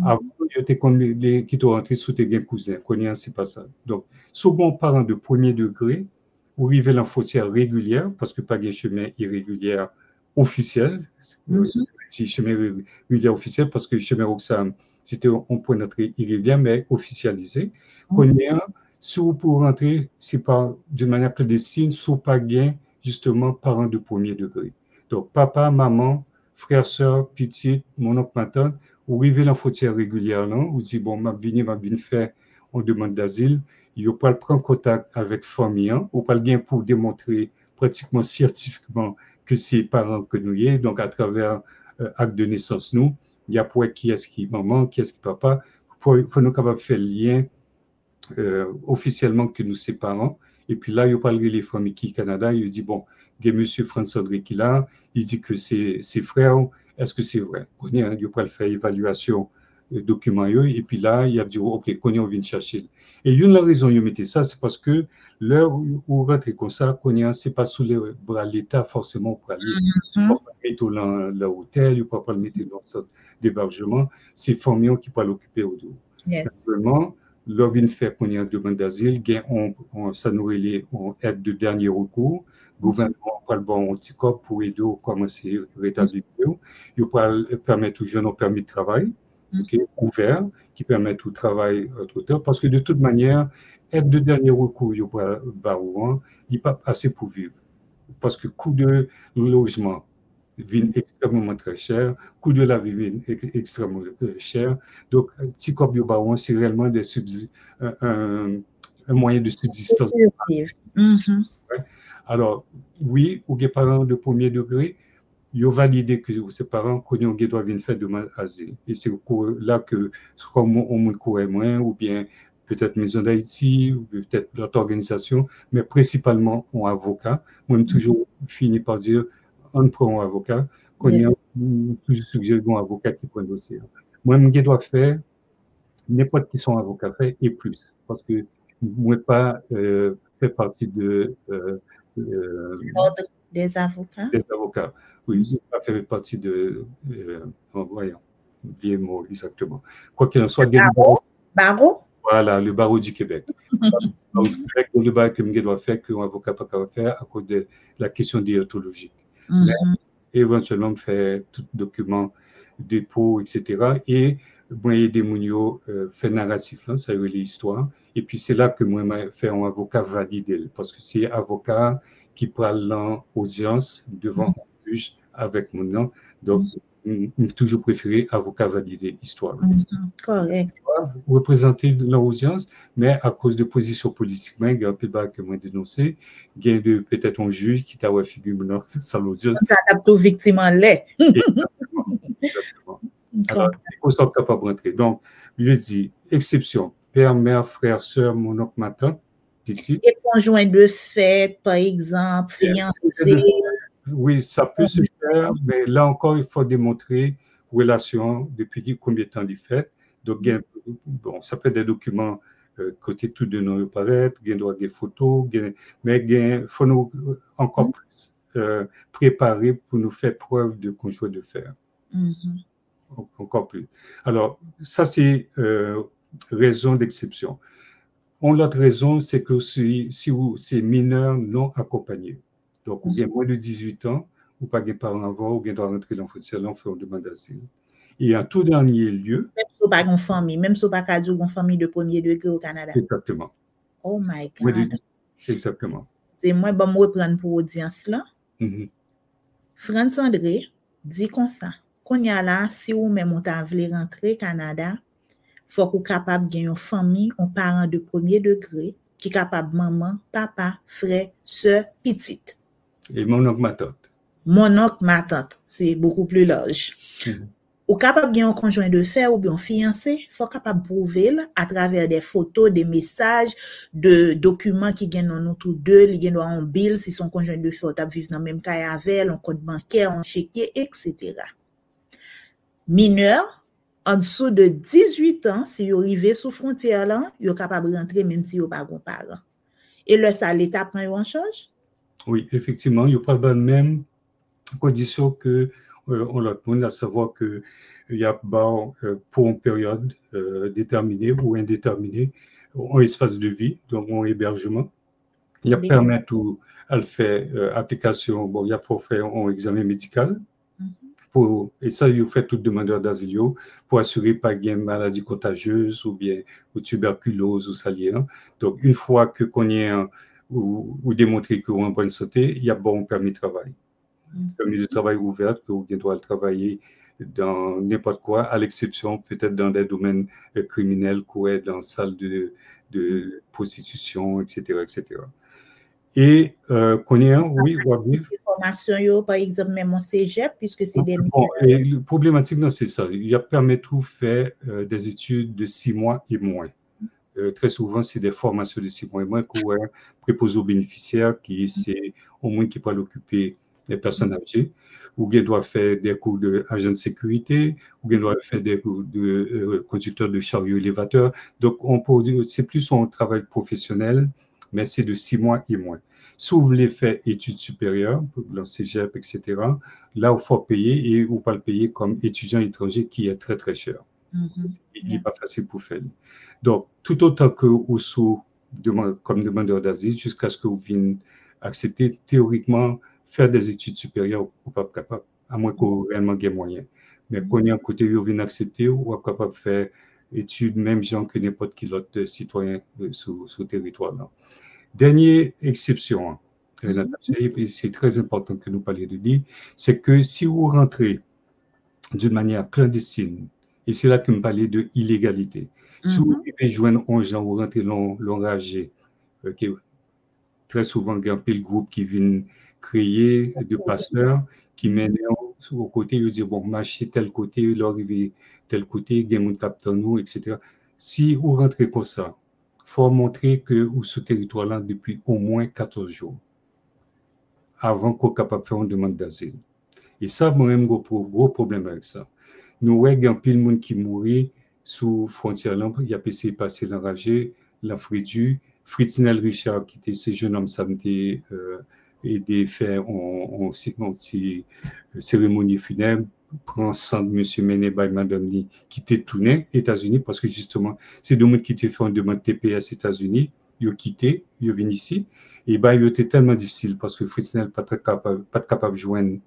Avant, il y a des qui sont rentrés sous tes bien cousins. C'est pas ça. Donc, souvent, parents de premier degré, ou arriver en frontière régulière, parce que pas de chemin irrégulier officiel, si chemin irrégulier officiel, parce que le chemin Roxham, c'était un point d'entrée irrégulier, mais officialisé. Si vous pouvez rentrer, c'est pas d'une manière clandestine, sous pas gain, justement, parents de premier degré. Donc, papa, maman, frère, soeur, petite, mon oncle, ma tante, vous arrivez en frontière régulière, là, vous dites, bon, ma bien faire, on demande d'asile. Il ne faut pas prendre contact avec famille, ou pas le gain pour démontrer pratiquement scientifiquement que c'est parents que nous y est. Donc, à travers acte de naissance, nous, il y a pour qui est-ce qui maman, qui est-ce qui papa. Il faut nous capables de faire le lien officiellement que nous séparons. Et puis là, il parle de les familles qui Canada. Il dit, bon, il y a M. François-André qui là, il dit que c'est ses frères. Est-ce que c'est vrai? Il va faire évaluation documents et puis là il a dit ok on vient chercher et une la raison il mettait ça c'est parce que l'heure où rentre comme ça c'est pas sous les bras l'État forcément pour aller mettre dans l'hôtel il peut pas le mettre dans ce d'hébergement c'est famille qui peut l'occuper au dos vraiment l'heure vient faire qu'on y a demande d'asile on ça nous relève on aide de dernier recours gouvernement pas le bon petit corps pour aider commencer rétablir il peut permettre aux jeunes un permis de travail ouvert, qui permet tout travail auteur, parce que de toute manière, aide de dernier recours, il n'est pas assez pour vivre. Parce que coût de logement vient extrêmement très cher, coût de la vie vient extrêmement cher. Donc, petit corps de baron, c'est réellement un moyen de subsistance. Alors, oui, ou des parents de premier degré, ils ont validé que ses parents doivent venir faire demande d'asile. Et c'est là que soit on courait moins, ou bien peut-être Maison d'Haïti, ou peut-être d'autres organisations, mais principalement un avocat. Moi, toujours fini par dire, on prend un avocat, qu'on y a toujours suggéré un avocat qui prend le dossier. Moi, je dois faire n'importe qui sont avocats fait et plus, parce que moi pas fait partie de l'ordre des avocats. Des avocats. Oui, je pas fait partie de voyons, bien mot exactement. Quoi qu'il en soit, barreau. Voilà, le barreau du Québec. Le barreau que je dois faire qu'un avocat pas capable de faire à cause de la question déontologique. Mais éventuellement faire tout document dépôt, etc. Et moi, il y a des mounios fait narratif, là, ça y est l'histoire. Et puis c'est là que moi, je fais un avocat validé, parce que c'est avocat qui parle en audience devant un juge avec mon nom. Donc, j'ai toujours préféré avocat validé, histoire. Correct. Représenter l'audience, mais à cause de position politique, il y a un peu de que moi dénoncé, il y a peut-être un juge qui t'a figuré dans sa l'audience. Ça tape tout victime en lait. Exactement. Alors, c'est qu'on capable de rentrer. Donc, je dis, exception, père, mère, frère, soeur, mon oncle, ma tante, petit. Et conjoint de fait, par exemple, fiancé. Oui, ça peut se faire, mais là encore, il faut démontrer relation depuis combien de temps il fait. Donc, bon, ça peut être des documents côté tout de nous paraître, il doit des photos, mais il faut nous encore plus préparer pour nous faire preuve de conjoint de faire. Encore plus. Alors, ça, c'est raison d'exception. L'autre raison, c'est que si c'est mineur non accompagné, donc vous avez moins de 18 ans, ou pas des parents avant, ou bien doit rentrer dans le foncier, on fait une demande d'asile. Et en tout dernier lieu. Même si vous pas une famille, même si vous pas une famille de premier degré au Canada. Exactement. Oh my God. Exactement. C'est moi, je vais me reprendre pour l'audience là. France André dit comme ça. Qu'on y a là, si vous même on t'a voulu rentrer au Canada, faut qu'on capable de une famille, un parent de premier degré, qui est capable maman, papa, frère, soeur, petite. Et mon oncle, ma tante. Mon oncle, ma tante, c'est beaucoup plus large. Ou capable de un conjoint de fait ou bien un fiancé, faut capable prouver à travers des photos, des messages, de documents qui gagnent nous tous deux, il gagne un bill si son conjoint de fait ou t'a vivre dans le même cas avec, un compte bancaire, un chéquier, etc. Mineur, en dessous de 18 ans, si vous arrivez sous frontière là, vous êtes capable de rentrer même si vous n'avez pas de parents. Et là, ça, l'État prend en charge? Oui, effectivement, il n'y a pas de même condition que on l'a demandé, à savoir qu'il y a pour une période déterminée ou indéterminée, un espace de vie, donc un hébergement. Il y a permis tout à le faire application, bon, il y a pour faire un examen médical. Et ça, il fait tout demandeur d'asile pour assurer pas qu'il y ait une maladie contagieuse ou bien ou tuberculose ou salière. Donc, une fois que qu'on y est ou démontrer qu'on est en bonne santé, il y a bon permis de travail. Permis de travail ouvert, que vous doit travailler dans n'importe quoi, à l'exception peut-être dans des domaines criminels, dans la salle de prostitution, etc., etc. Et qu'on est, oui, on va vivre. Formation, par exemple, même en cégep, puisque c'est des... Bon, et le problématique, non, c'est ça. Il y a permis tout faire des études de 6 mois et moins. Très souvent, c'est des formations de 6 mois et moins qu'on préposé aux bénéficiaires, qui c'est au moins qui peut l'occuper des personnes âgées, ou bien doit faire des cours d'agent de sécurité, ou bien doit faire des cours de conducteur de chariot élévateur. Donc, c'est plus un travail professionnel, mais c'est de 6 mois et moins. Si vous voulez faire études supérieures, dans cégep, etc., là, il faut payer et vous pas le payer comme étudiant étranger qui est très, très cher. Il n'est pas facile pour faire. Donc, tout autant que vous sous comme demandeur d'asile, jusqu'à ce que vous veniez accepter, théoriquement, faire des études supérieures, vous pas capable, à moins que vous réellement ayez moyen. Mais quand il y a un côté, vous venez accepter, vous êtes capable de faire études, même genre que n'importe qui autre citoyen sur le territoire. Là. Dernière exception, c'est très important que nous parlions de dire, c'est que si vous rentrez d'une manière clandestine, et c'est là que me parlait de illégalité. Si vous pouvez joindre un gens, vous rentrez l'enragé, très souvent, il y a un groupe qui vient créer de pasteurs qui mènent au côté, ils disent, bon, marcher tel côté, l'arrivée tel côté, il y a mon capteur nous, etc. Si vous rentrez comme ça, il faut montrer que vous ce territoire-là depuis au moins 14 jours avant qu'on soit capable de faire une demande d'asile. Et ça, moi-même, gros problème avec ça. Nous, il y a un pile de monde qui mourit sous frontière là, il y a essayé de passer l'enragé, l'enfrédu, Fritzinel Richard, qui était ce jeune homme samedi, aidé faire en cérémonie funèbre, prend sang de M. Mené by Madame Ni, qui était tourné aux États-Unis, parce que justement, c'est deux monde qui étaient fait une demande TPS aux États-Unis, ils ont quitté, ils ont venu ici, et ben, il était tellement difficile, parce que Fritzinel pas capable de joindre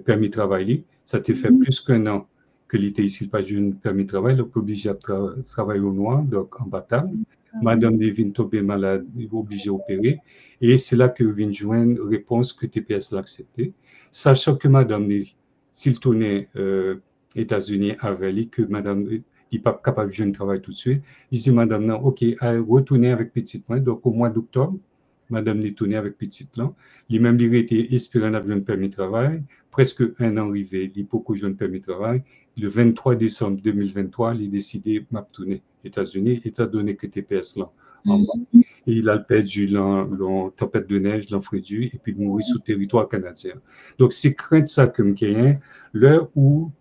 permis de travail. Ça t'a fait plus qu'un an que l'été ici, pas de permis de travail, donc obligé à travailler au noir, donc en bataille. Madame Devine tombée malade, obligée d'opérer. Et c'est là que vient joindre réponse que TPS l'a accepté. Sachant que Madame, s'il tournait États-Unis avec lui, que Madame n'est pas capable de jouer un travail tout de suite, il dit Madame, non, ok, à retourner avec petite main. Donc au mois d'octobre, Madame n'est tournée avec petite là. Lui-même, il était espérant d'avoir un permis de travail. Presque un an arrivé, il peut que un permis de travail. Le 23 décembre 2023, il a décidé de tourner aux États-Unis, étant donné que TPS là en bas. Et il a perdu la tempête de neige, l'enfrédu, et puis mourir sous territoire canadien. Donc, c'est crainte ça comme qu'il l'heure où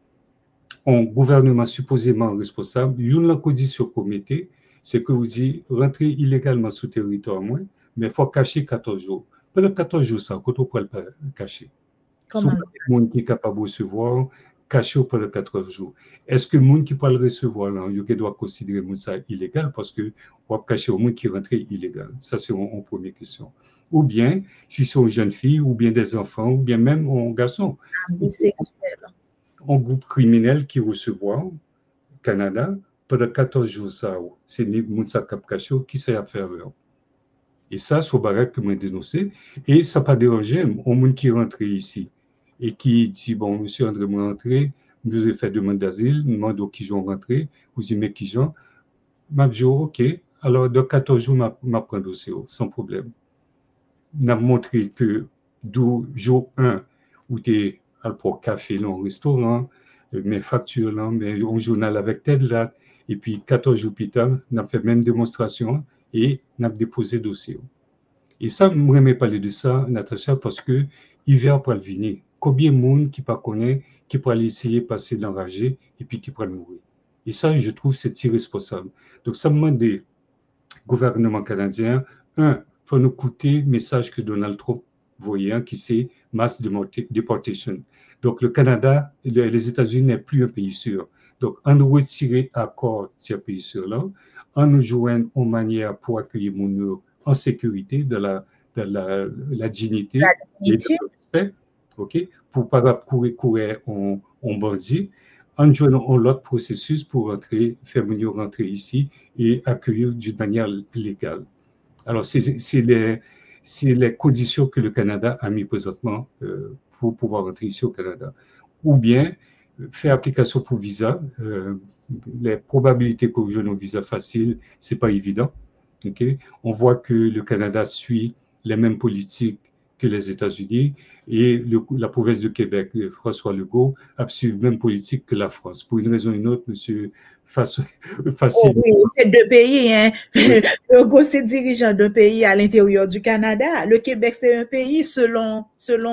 un gouvernement supposément responsable, une la condition qu'on mettait, c'est que vous dites rentrer illégalement sous territoire moins, mais il faut cacher 14 jours. Pendant 14 jours, ça, quand on peut le cacher. Comment? Si le monde qui est capable de recevoir, caché pendant 14 jours. Est-ce que le monde qui peut le recevoir, là, il doit considérer ça illégal parce que on va cacher au monde qui rentre illégal? Ça, c'est une première question. Ou bien, si c'est une jeune fille, ou bien des enfants, ou bien même un garçon. Un groupe criminel qui recevoir au Canada pendant 14 jours, ça, c'est le monde qui sait à faire. Et ça, c'est au barrage que moi dénoncé. Et ça n'a pas dérangé au monde qui rentre ici et qui dit, bon, monsieur André, moi rentré, vous avez fait demande d'asile, demande qui sont rentrés, vous aimez qui sont. M'a dit, ok, alors dans 14 jours, m'a prend dossier, sans problème. N'a montré que du jour 1, où tu es pour café, là, au restaurant, mes factures, là, mais un journal avec tête là, et puis 14 jours plus tard, on a fait même démonstration et on a déposé dossier. Et ça, je ne parler de ça, Natacha, parce que l'hiver peut venir. Combien de monde qui ne connaît, qui peut aller essayer de passer l'enragé et puis qui peut mourir. Et ça, je trouve, c'est irresponsable. Donc, ça me demande des gouvernements canadiens, il faut nous écouter le message que Donald Trump voyait, qui c'est mass deportation. Donc, le Canada, les États-Unis n'est plus un pays sûr. Donc, on nous retirer accord de ces pays sûrs-là, on nous joindre en manière pour accueillir mon en sécurité, de la dignité et de respect, ok, pour pas courir en bandit, en jouant l'autre processus pour rentrer, faire venir rentrer ici et accueillir d'une manière légale. Alors, c'est les conditions que le Canada a mis présentement pour pouvoir rentrer ici au Canada. Ou bien, faire application pour visa, les probabilités que vous jouez un visa facile, c'est pas évident. Okay? On voit que le Canada suit les mêmes politiques que les États-Unis et la province de Québec, François Legault, a suivi la même politique que la France. Pour une raison ou une autre, monsieur Facile. Oh oui, c'est deux pays. Hein. Legault, c'est dirigeant d'un pays à l'intérieur du Canada. Le Québec, c'est un pays selon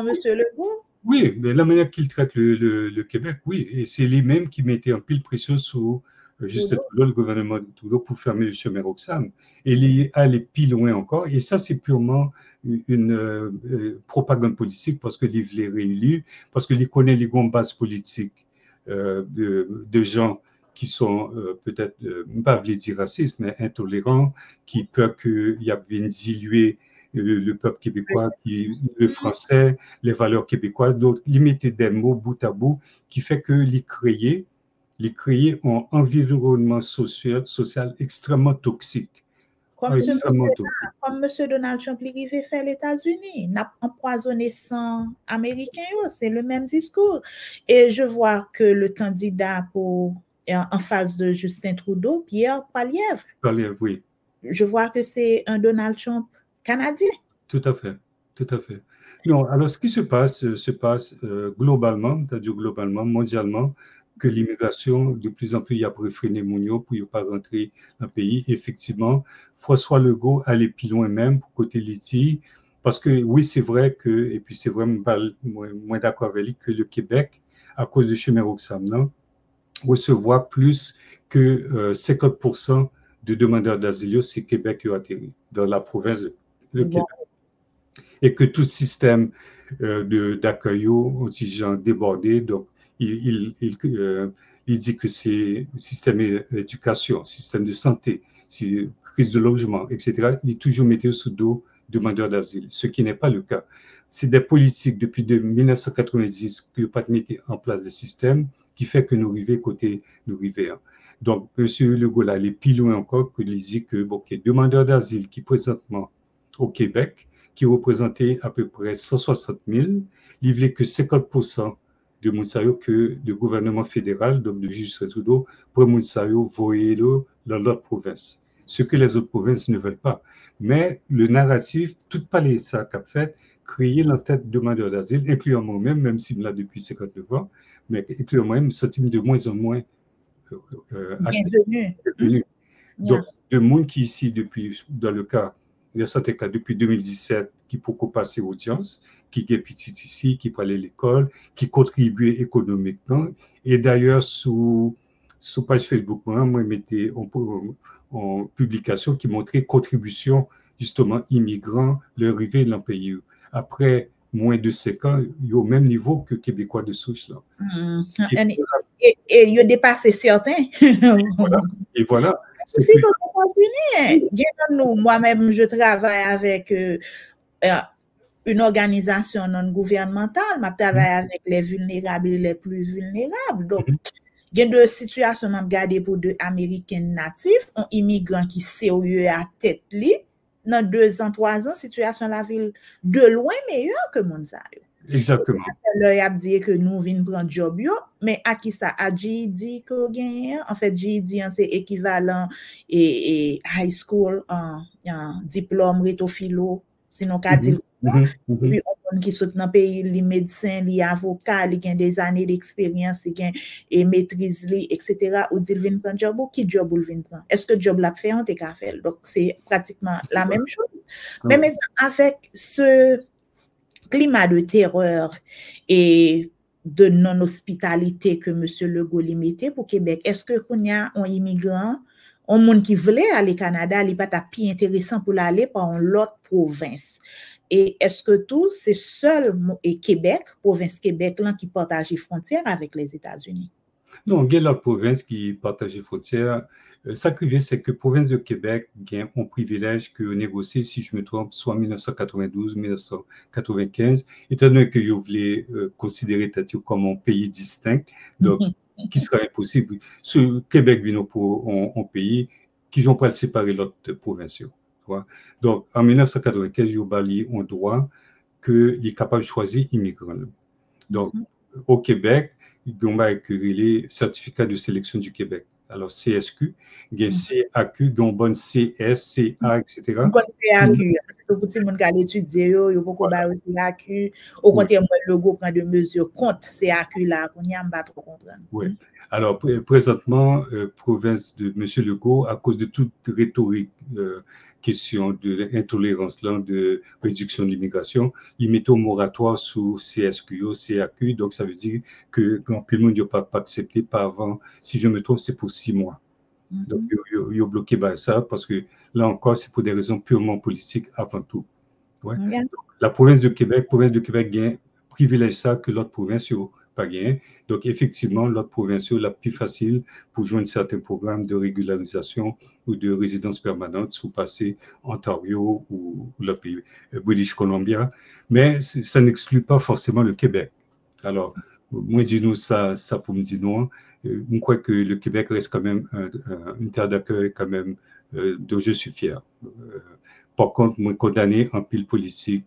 monsieur Legault. Oui, mais la manière qu'il traite le Québec, oui, et c'est les mêmes qui mettaient un pile pression sur juste le gouvernement de Trudeau pour fermer le chemin Roxham. Et il allait plus loin encore. Et ça, c'est purement une propagande politique parce que il est réélu, parce qu'il connaît les grandes bases politiques de gens qui sont peut-être, pas les dire racistes, mais intolérants, qui peur qu'il y ait une diluée le peuple québécois, le français, les valeurs québécoises. Donc, il mettait des mots bout à bout qui fait que les créer un environnement social extrêmement toxique. Comme M. Donald Trump l'avait fait aux États-Unis, n'a empoisonné 100 Américains, c'est le même discours. Et je vois que le candidat en face de Justin Trudeau, Pierre Poilievre, oui. Je vois que c'est un Donald Trump canadien. Tout à fait. Tout à fait. Non, alors ce qui se passe globalement, c'est-à-dire globalement, mondialement, que l'immigration, de plus en plus, il y a pour freiner Mounio, pour ne pas rentrer dans le pays. Effectivement, François Legault allait plus loin même pour côté Liti, parce que oui, c'est vrai que, et puis c'est vraiment moins d'accord avec lui, que le Québec, à cause du chemin Roxham, recevoir plus que 50% de demandeurs d'asile, c'est Québec qui a atterri dans la province de Québec. Et que tout système d'accueil aussi genre débordé, donc il dit que c'est système d'éducation, système de santé, crise de logement, etc. Il est toujours mis sous dos demandeurs d'asile, ce qui n'est pas le cas. C'est des politiques depuis 1990 que pas mis en place des systèmes qui fait que nous arrivons côté nous arrivons. Donc, M. Legault là, il est plus loin encore que il dit que bon, demandeurs d'asile qui présentement au Québec, qui représentait à peu près 160 000, il voulait que 50% de Mounsayo que le gouvernement fédéral, donc de Justin Trudeau, pour Mounsayo, voyer dans l'autre province. Ce que les autres provinces ne veulent pas. Mais le narratif, tout palais ça qu'a fait, créer la tête de demandeur d'asile, incluant moi-même, même s'il me l'a depuis 59 ans, mais incluant moi-même, ça de moins en moins bienvenue. Donc, le monde qui ici depuis, dans le cas, dans certains cas, depuis 2017, qui peut passer audience, qui est petit ici, qui peut aller à l'école, qui contribue économiquement. Et d'ailleurs, sous page Facebook, moi, mettais en publication qui montrait contribution, justement, immigrants, leur arrivée dans le pays. Après moins de 5 ans, il est au même niveau que Québécois de souche. Là. Et il a dépassé certains. Et voilà. Si aux États-Unis, moi-même, je travaille avec une organisation non gouvernementale, je travaille avec les vulnérables et les plus vulnérables. Donc, il y a deux situations, je regarde pour deux Américains natifs, un immigrant qui sérieux à tête li, dans 2 ans, 3 ans, situation la ville de loin meilleure que Mounsayo. Exactement. Là, il a dit que nous venons prendre job yo, mais à qui ça a GED que gagne? En fait, GED c'est équivalent et high school en diplôme réto-philo, sinon qu'a dit. Puis on qui sont dans pays les médecins, les avocats, les ont des années d'expérience, et maîtrise etc. ou dit vinn prendre job ou qui job ou vinn prendre? Est-ce que job l'a fait on t'es qu'à faire? Donc c'est pratiquement la même chose. Mais maintenant avec ce climat de terreur et de non-hospitalité que M. Legault mettait pour Québec, est-ce que qu'on y a un immigrant, un monde qui voulait aller au Canada, il n'est pas plus intéressant pour aller par l'autre province? Et est-ce que tout, c'est seul et Québec, province Québec, là, qui partage les frontières avec les États-Unis? Non, il y a la province qui partage les frontières. Ça qui vient, c'est que la province de Québec a un privilège que négocier, si je me trompe, soit en 1992, 1995, étant donné que vous voulez considérer Tati comme un pays distinct, donc qui sera impossible. Ce Québec vient pour un pays qui n'ont pas séparé l'autre province. Donc, en 1995, il y a un droit qu'il est capable de choisir immigrant. Donc, au Québec, il y a les certificats de sélection du Québec. Alors, CSQ, il y a CAQ, il y a un bon CS, CA, etc. Un CAQ, tout le monde qui a étudié, il y a beaucoup de CAQ. Au contraire, le Legault prend des mesures contre CAQ là, qu'on n'y a pas trop comprendre. Oui. Alors, présentement, province de M. Legault, à cause de toute rhétorique, question de l'intolérance, de réduction de l'immigration, il met au moratoire sous CSQ, CAQ, donc ça veut dire que quand le monde n'a pas accepté, pas avant, si je me trompe, c'est pour 6 mois. Donc, il a bloqué ça parce que là encore, c'est pour des raisons purement politiques avant tout. Ouais. Donc, la province de Québec gagne privilège ça que l'autre province n'a pas gagné. Donc, effectivement, l'autre province la plus facile pour joindre certains programmes de régularisation ou de résidence permanente sous passé Ontario ou le pays British Columbia. Mais ça n'exclut pas forcément le Québec. Alors, moi, dis-nous ça pour me dire non. Je crois que le Québec reste quand même une terre d'accueil quand même dont je suis fier. Par contre, moi, condamné en pile politique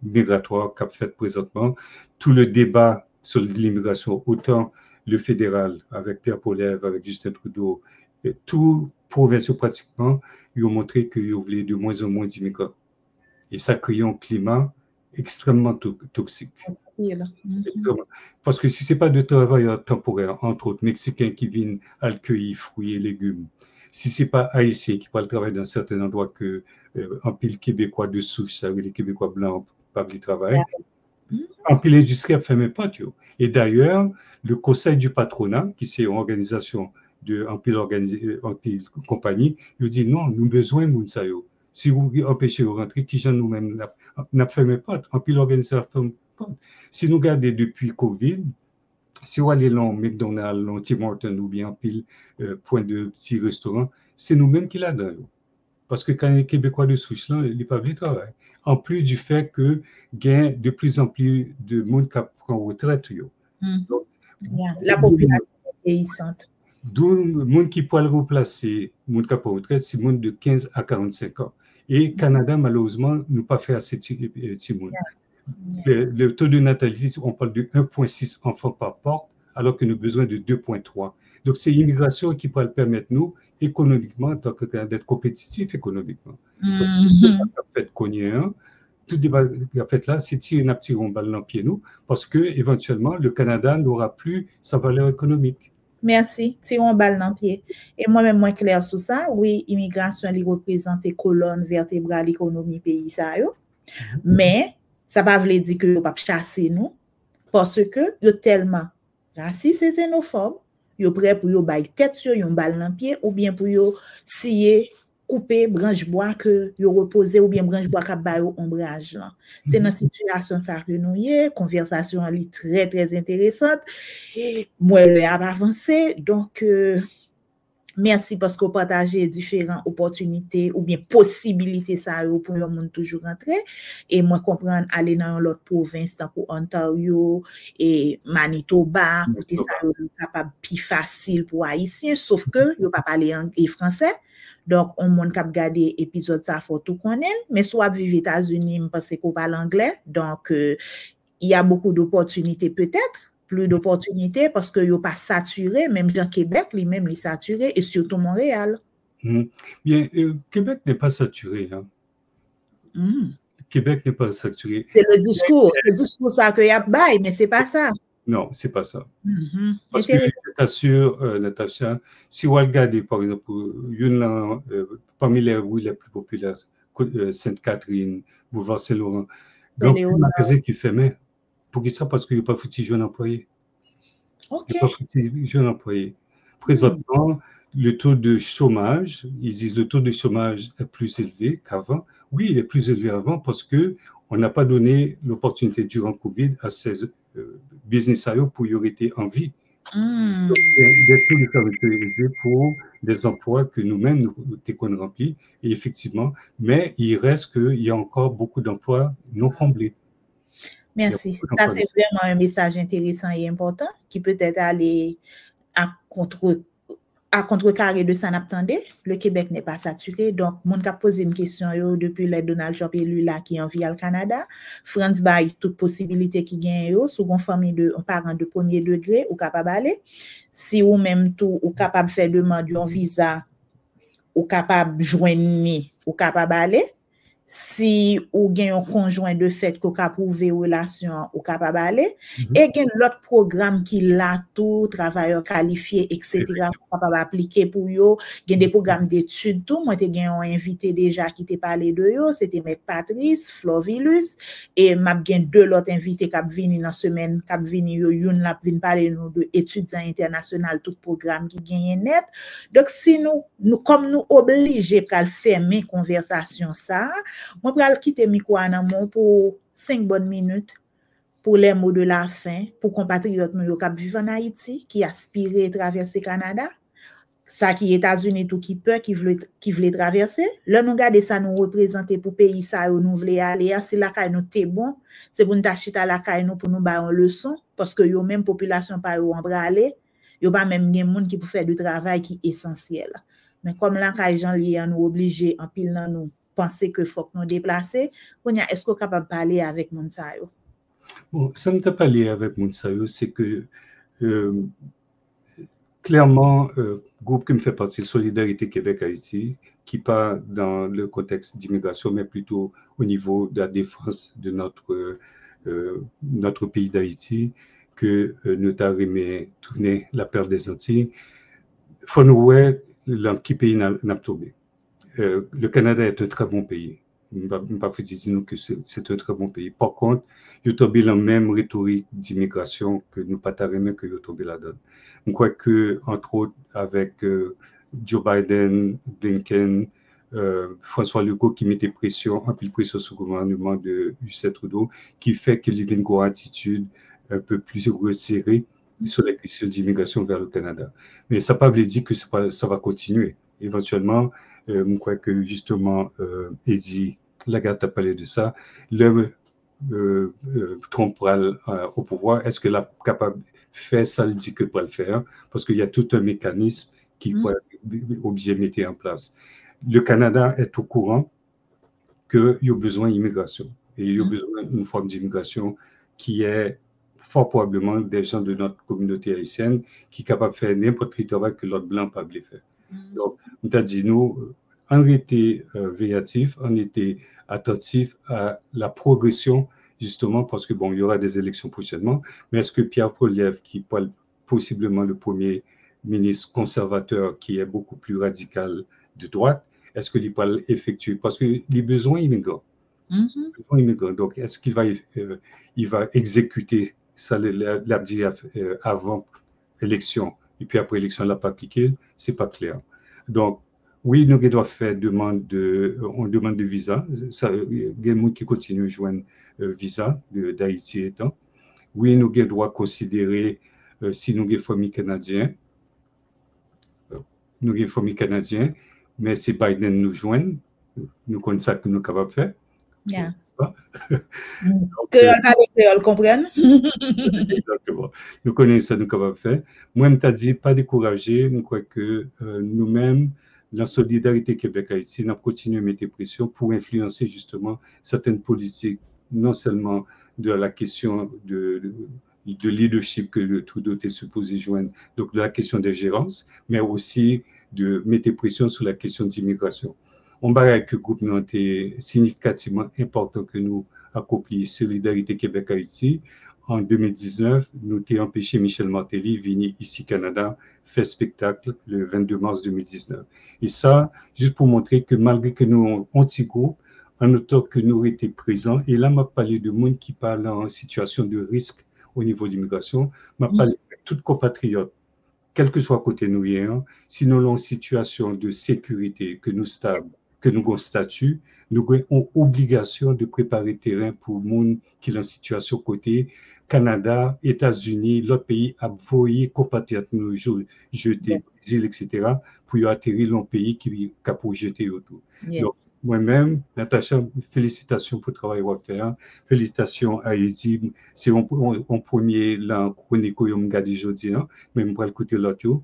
migratoire qu'a fait présentement, tout le débat sur l'immigration, autant le fédéral avec Pierre Poilievre, avec Justin Trudeau, tout provinciaux pratiquement, ils ont montré qu'ils voulaient de moins en moins d'immigrants. Et ça crée un climat extrêmement toxique. Extrêmement. Parce que si ce n'est pas de travailleurs temporaires, entre autres Mexicains qui viennent à cueillir fruits et légumes, si ce n'est pas Haïtiens qui parlent travailler dans certains endroits que en pile Québécois de souche, ça veut dire les Québécois blancs pas de travail, en pile l'industrie a fermé pas. Et d'ailleurs, le Conseil du patronat, qui c'est une organisation de en pile compagnie, il dit non, nous avons besoin de ça. Si vous empêchez de rentrer, qui gens nous-mêmes n'a fermé pas, en pile l'organisation pas. Si nous regardons depuis Covid, si vous allez dans McDonald's, dans Tim Hortons ou bien en pile point de petits restaurants, c'est nous-mêmes qui l'avons. Parce que quand les Québécois de souche, là, ils ne peuvent pas travailler. En plus du fait que il y a de plus en plus de monde qui prend retraite. Donc, la population vieillissante. D'où le monde qui peut le remplacer, le monde qui prend retraite, c'est le monde de 15 à 45 ans. Et Canada, malheureusement, n'a pas fait assez de monde. Le taux de natalité, on parle de 1,6 enfants par porte, alors que nous avons besoin de 2,3. Donc, c'est l'immigration qui peut le permettre, nous, économiquement, en tant que Canada, d'être compétitifs économiquement. Tout débat qu'a fait là, c'est tirer un petit balle dans le pied, nous, parce que éventuellement, le Canada n'aura plus sa valeur économique. Merci, tirons balle dans le pied. Et moi-même, moi clair sur ça, oui, immigration, elle représente colonne vertébrale l'économie pays, ça, mais ça ne veut pas dire que nous ne pouvons pas chasser nous, parce que nous sommes tellement racistes et xénophobes, nous sommes prêts pour nous bailler tête sur une balle dans le pied, ou bien pour nous scier, couper branche bois que vous reposez, ou bien branche bois qui a un ombrage. C'est dans cette situation ça que nous y conversation est très très intéressante. Et moi, elle a avancé, donc merci parce que vous partagez différentes opportunités ou bien possibilités ça pour le monde toujours rentrer. Et moi, comprendre aller dans l'autre province, dans Ontario et Manitoba, côté ça capable plus facile pour Haïtiens, sauf que vous pas parler anglais et français. Donc, on monde cap garder épisode ça faut tout connaître, mais soit vivre aux États-Unis parce qu'on parle anglais. Donc, il y a beaucoup d'opportunités peut-être. Plus d'opportunités parce que yo pas saturé, même dans Québec, lui-même il est saturé et surtout Montréal. Bien, Québec n'est pas saturé. Québec n'est pas saturé. C'est le discours ça que y a bail, mais c'est pas ça. Non, c'est pas ça. Parce que je t'assure, Natacha, si vous regardez par exemple, parmi les rues les plus populaires, Sainte-Catherine, Boulevard Saint-Laurent, donc le magasin qui fermait. Pour ça, parce qu'il n'y a pas foutu jeune employé. Il n'y a pas foutu jeune employé. Présentement, le taux de chômage, ils disent le taux de chômage est plus élevé qu'avant. Oui, il est plus élevé avant parce qu'on n'a pas donné l'opportunité durant Covid à ces business pour y rester en vie. Donc, des taux de chômage élevés pour des emplois que nous-mêmes, nous qu'on remplit, et effectivement, mais il reste qu'il y a encore beaucoup d'emplois non comblés. Merci. Ça, c'est vraiment un message intéressant et important qui peut être aller à contrecarrer de ça n'attendait. Le Québec n'est pas saturé. Donc, mon cap posé une question depuis le Donald Trump élu là qui envie au Canada. France bail toute possibilité qui gagne sous une famille de un parent de premier degré ou capable aller. Si ou même tout ou capable faire demande un visa ou capable joindre ou capable aller. Si ou gen un conjoint de fait qu'on a prouvé relation ou capable aller et gen l'autre programme qui l'a tout travailleurs qualifiés etc. capable appliquer pour yo gen des programmes d'études tout moi te gen un invité déjà qui t'a parlé de yo c'était M. Patrice Flovilus et m'a gen deux l'autre invité qui vinn dans semaine qui vinn yo une l'a vinn parler nous de étudiants international tout programme qui gagne net donc si nous comme nous obligés pour fermer conversation ça moi, je vais quitter micro pour 5 bonnes minutes pour les mots de la fin, pour compatriotes nous qui vivent en Haïti, qui aspirent à traverser le Canada, ça qui est États-Unis, tout qui peut, qui veut traverser. Là, nous regardons ça, nous représenter pour pays, ça, nous voulons aller, c'est la caille nous t'es bon, c'est pour nous t'acheter à la caille nous pour nous faire une leçon, parce que yo même population pas yo en aller, yo pas même des monde qui peut faire du travail qui est essentiel. Mais comme la caille Jean lié nous obligé en pile dans nous penser que faut que nous déplacer, est-ce qu'on est capable de parler avec Mounsayo? Bon, ça ne t'a pas parlé avec Mounsayo, c'est que clairement, groupe qui me fait partie, Solidarité Québec-Haïti, qui pas dans le contexte d'immigration, mais plutôt au niveau de la défense de notre pays d'Haïti, que nous avons tourné la perte des Antilles. Il faut nous voir qui pays n'a tombé. Le Canada est un très bon pays. Je ne vais pas vous dire que c'est un très bon pays. Par contre, il y a la même rhétorique d'immigration que nous pas t'arriver que il y a là-dedans. Je crois que, entre autres, avec Joe Biden, Blinken, François Legault qui mettait pression, un peu de pression sur le gouvernement de Justin Trudeau, qui fait qu'il y a une attitude un peu plus resserrée sur la question d'immigration vers le Canada. Mais ça ne veut pas dire que ça va continuer. Éventuellement, je crois que justement, Eddie Lagarde a parlé de ça. Trump au pouvoir, est-ce qu'il est capable de faire ça, il dit que pas le faire, parce qu'il y a tout un mécanisme qui pourrait être obligé de mettre en place. Le Canada est au courant qu'il y a besoin d'immigration. Et il y a besoin d'une forme d'immigration qui est fort probablement des gens de notre communauté haïtienne qui sont capables de faire n'importe quel travail que l'autre blanc peut faire. Donc, on t'a dit, nous, on était véatifs, on était attentifs à la progression, justement, parce que, bon, il y aura des élections prochainement, mais est-ce que Pierre Poilievre, qui est possiblement le premier ministre conservateur qui est beaucoup plus radical de droite, est-ce qu'il va l'effectuer? Parce que les besoins immigrants. Donc, est-ce qu'il va, il va exécuter ça, l'a dit avant élection, et puis après élection, il n'a pas appliqué? C'est pas clair. Donc, oui, nous devons faire demande de visa. Il y a des gens qui continuent à joindre visa d'Haïti étant. Oui, nous devons considérer si nous avons famille canadienne. Nous avons famille canadienne, mais si Biden nous joigne, nous connaissons ça que nous sommes capables de faire. Yeah. Que comprennent. Exactement. Nous connaissons ça, nous sommes capables de faire. Moi, je t'ai dit, pas décourager. Je crois que nous-mêmes, la Solidarité Québec-Haïti, nous continuons à mettre pression pour influencer justement certaines politiques, non seulement de la question de leadership que le Trudeau était supposé joindre, donc de la question des gérances, mais aussi de mettre pression sur la question d'immigration. On va avec le groupe nous était significativement important que nous accompli Solidarité Québec-Haïti. En 2019, nous avons empêché Michel Martelly de venir ici au Canada faire spectacle le 22 mars 2019. Et ça, juste pour montrer que malgré que nous avons un petit groupe, en autant que nous étions présents, et là, je parlé de monde qui parle en situation de risque au niveau de l'immigration, je parlé de tous compatriotes, quel que soit côté nous, si nous sommes en situation de sécurité, que nous stable, que nous avons statut, nous avons obligation de préparer le terrain pour les gens qui sont en situation côté Canada, États-Unis, l'autre pays, à voyer compatriotes nous jeter, Brésil, etc., pour y atterrir dans le pays qui a pour jeter autour. Yes. Donc, moi-même, Natacha, félicitations pour le travail qu'on va faire. Félicitations à Eddie. C'est mon premier là, chronique que je me garde aujourd'hui, même pour le côté de l'autre.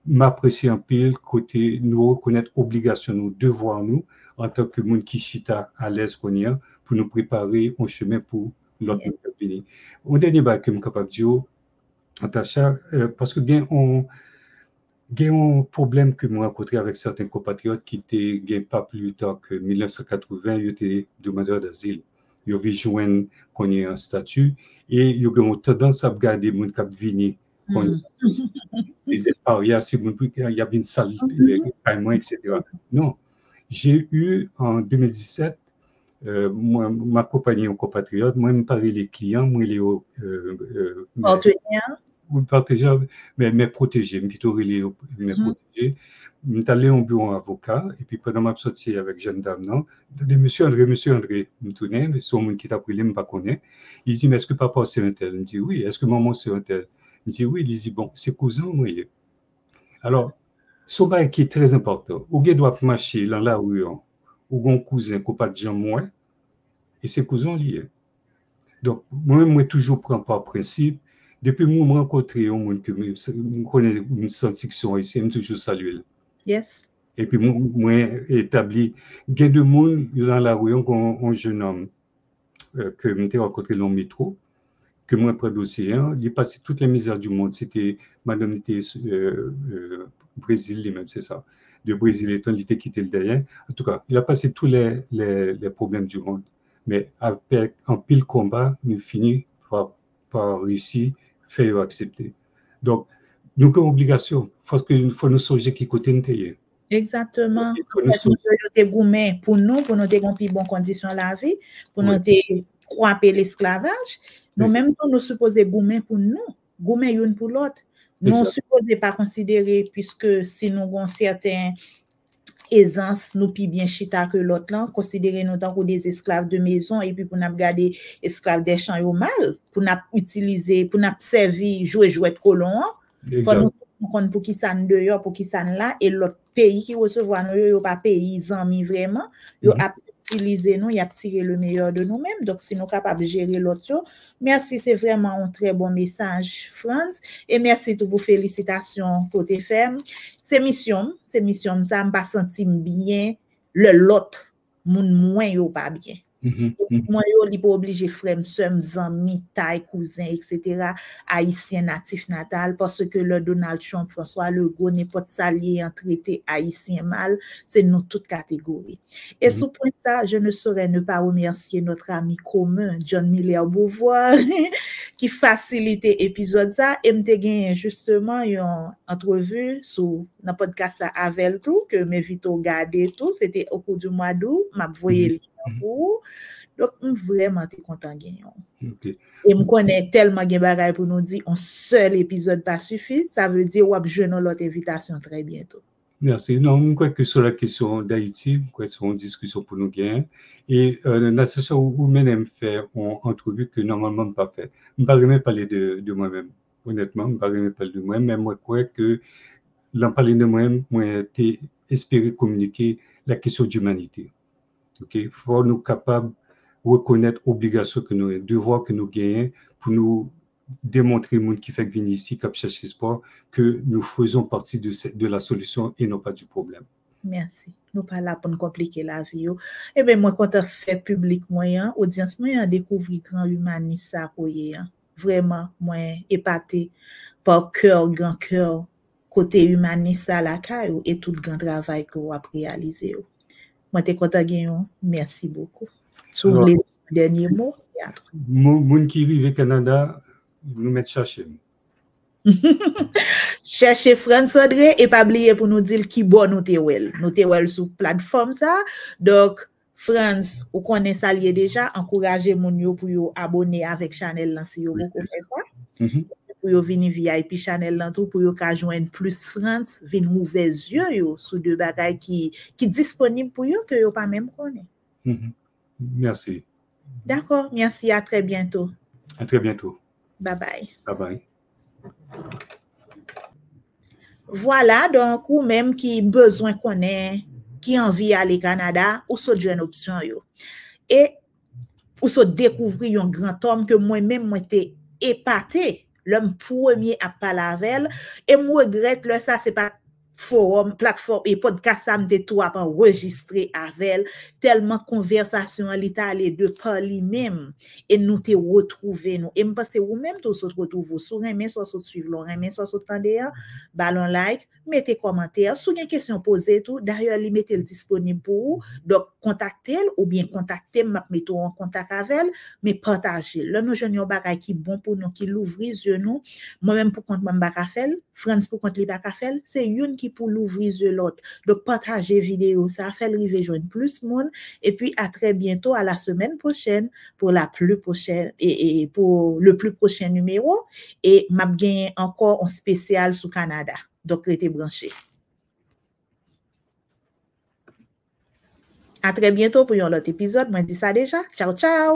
M'apprécier un peu côté nous reconnaître obligation, nous devoir nous en tant que monde qui chita à l'aise qu'on y a pour nous préparer un chemin pour l'autre pays. Au dernier bac que je suis capable de dire, Natacha, parce que bien on un problème que je rencontré avec certains compatriotes qui étaient pas plus tard que 1980, ils étaient demandeurs d'asile. Ils avaient joint qu'on ait un statut et ils ont tendance à regarder les gens qui viennent. C'est des parias, il y avait une salle, etc. Non, j'ai eu en 2017, moi, m'accompagner un compatriote, moi, je me parlais les clients, moi, les partager, mais protéger, plutôt me protéger. Je suis allé au bureau avocat, et puis pendant ma sortie avec jeune dame, non, monsieur André, je me tournais, mais c'est un monde qui t'a pris, je ne pas connaît. Il dit, mais est-ce que papa c'est un tel? Je me dis, oui. Est-ce que maman c'est un tel? Je me dis, oui. Il dit, bon, c'est cousin, oui. Alors, ce qui est très important, où il doit marcher dans la rue, où un cousin, qui n'a pas de gens moins, et ses cousins liés. Donc, moi, toujours prends par principe. Depuis que je me rencontre un monde que je connais une sensation ici, je toujours saluer. Yes. Et puis, moi, établi, il y a des gens dans la rue, un jeune homme que je rencontré dans le métro, que moi prends dossier, hein, il passé toutes les misères du monde. C'était, madame était Brésil, lui-même, c'est ça. De Brésil, étant, il était quitté le derrière. En tout cas, il a passé tous les problèmes du monde. Mais avec un pile combat, nous finit par réussir, faire accepter. Donc, nous avons obligation, parce qu'il faut nous songer qui côté nous tailler. Exactement. En fait, nous avons gourmet pour nous avons plus bonnes conditions de la vie, pour nous croiser l'esclavage. Nous-mêmes, nous supposons gourmet pour nous, gourmet une pour l'autre. Nous ne supposons pas considérer, puisque si nous avons certaines aisances, nous plus bien chita que l'autre, là, considérer nous tant que des esclaves de maison, et puis pour nous garder esclaves des champs au mal, pour nous utiliser, pour nous servir, jouer de colon. Pour qui ça dehors, pour qui ça là, et l'autre pays qui recevoir nous, yo pas pays amis vraiment, yo a utilisé nous, y a tiré le meilleur de nous-mêmes. Donc si nous capables de gérer l'autre, merci, c'est vraiment un très bon message, Franz, et merci tout pour félicitations côté ferme. C'est mission, ça m'a pas senti bien le l'autre moun moins yo pas bien. Moi, je suis pas obligé frère, soeur, amis, taille, cousin, etc. haïtien natif natal parce que le Donald Trump, François Legault, n'importe salier en traité haïtien mal, c'est nous toute catégorie. Et sous point ça, je ne saurais ne pas remercier notre ami commun, John Miller Beauvoir, qui facilitait l'épisode ça. Et m'te gagné justement une entrevue sur le podcast avec tout, que m'invite à regarder tout. C'était au cours du mois d'août, m'a voyé pour. Donc, vraiment, je suis content de gagner. Et je connais tellement de bagages pour nous dire un seul épisode pas suffit. Ça veut dire qu'on va notre invitation très bientôt. Merci. Non, je crois que sur la question d'Haïti, je crois que c'est une discussion pour nous gagner. Et l'association où même faire une entrevue que normalement je ne pas fait. Je ne vais pas parler de moi-même. Honnêtement, je ne vais pas parler de moi-même, mais moi, je crois que l'en parler de moi-même, moi, j'ai espéré communiquer la question d'humanité. Il faut nous capables de reconnaître l'obligation que nous, devoir que nous gagnons pour nous démontrer au monde qui fait venir ici, qui cherche espoir, que nous faisons partie de la solution et non pas du problème. Merci. Nous pas là pour nous compliquer la vie. Eh bien, moi, quand on fait public moyen, audience moyen, découvrir grand humaniste ça vraiment, moi, épaté par grand cœur, côté humaniste à la caille et tout le grand travail que vous avez réalisé. Moi, t'es content, Guillaume. Merci beaucoup. Sur les derniers mots. Moun qui arrive au Canada, nous mettent chercher. Cherchez France André et pas oublier pour nous dire qui bon nous t'es Nous t'es sur plateforme ça. Donc, France, vous connaissez ça déjà, encouragez moun yo pour yo abonner avec Chanel là si yo beaucoup fait ça. Pour yo venir VIP Chanel là tout pour yo ka joindre plus France, venir ouvrir yeux yo sur deux bagages qui disponible pour yo que yo pas même connaît. Merci. D'accord, merci, à très bientôt. À très bientôt. Bye bye. Bye bye. Voilà, donc, ou même qui besoin qu'on ait, qui envie aller au Canada, ou soit une option yo. Et ou soit découvrir un grand homme que moi-même moi t'ai épaté, l'homme premier à parler avec, et moi regrette le ça c'est pas forum, plateforme et podcast ça me tout à enregistrer avec tellement conversation l'état allé de par lui-même et nous te retrouver nous et me penser ou même tout se retrouver sur remet soit sur suivre remet soit sur tender ballon like mettez commentaire sous une question posée tout d'ailleurs lui mettez le disponible pour donc contactez ou bien contactez m'a mettre en contact avec elle mais partagez là nous jeunes bagay qui bon pour nous qui l'ouvrir yeux nous moi-même pour compte moi pas faire France pour compte li pas faire c'est une qui pour l'ouvrir de l'autre. Donc, partagez vidéo, ça fait arriver joindre plus monde. Et puis, à très bientôt, à la semaine prochaine, pour la plus prochaine, et pour le plus prochain numéro. Et m'a gagné encore un spécial sur Canada. Donc, restez branchés. À très bientôt pour un autre épisode. Moi, je dis ça déjà. Ciao, ciao!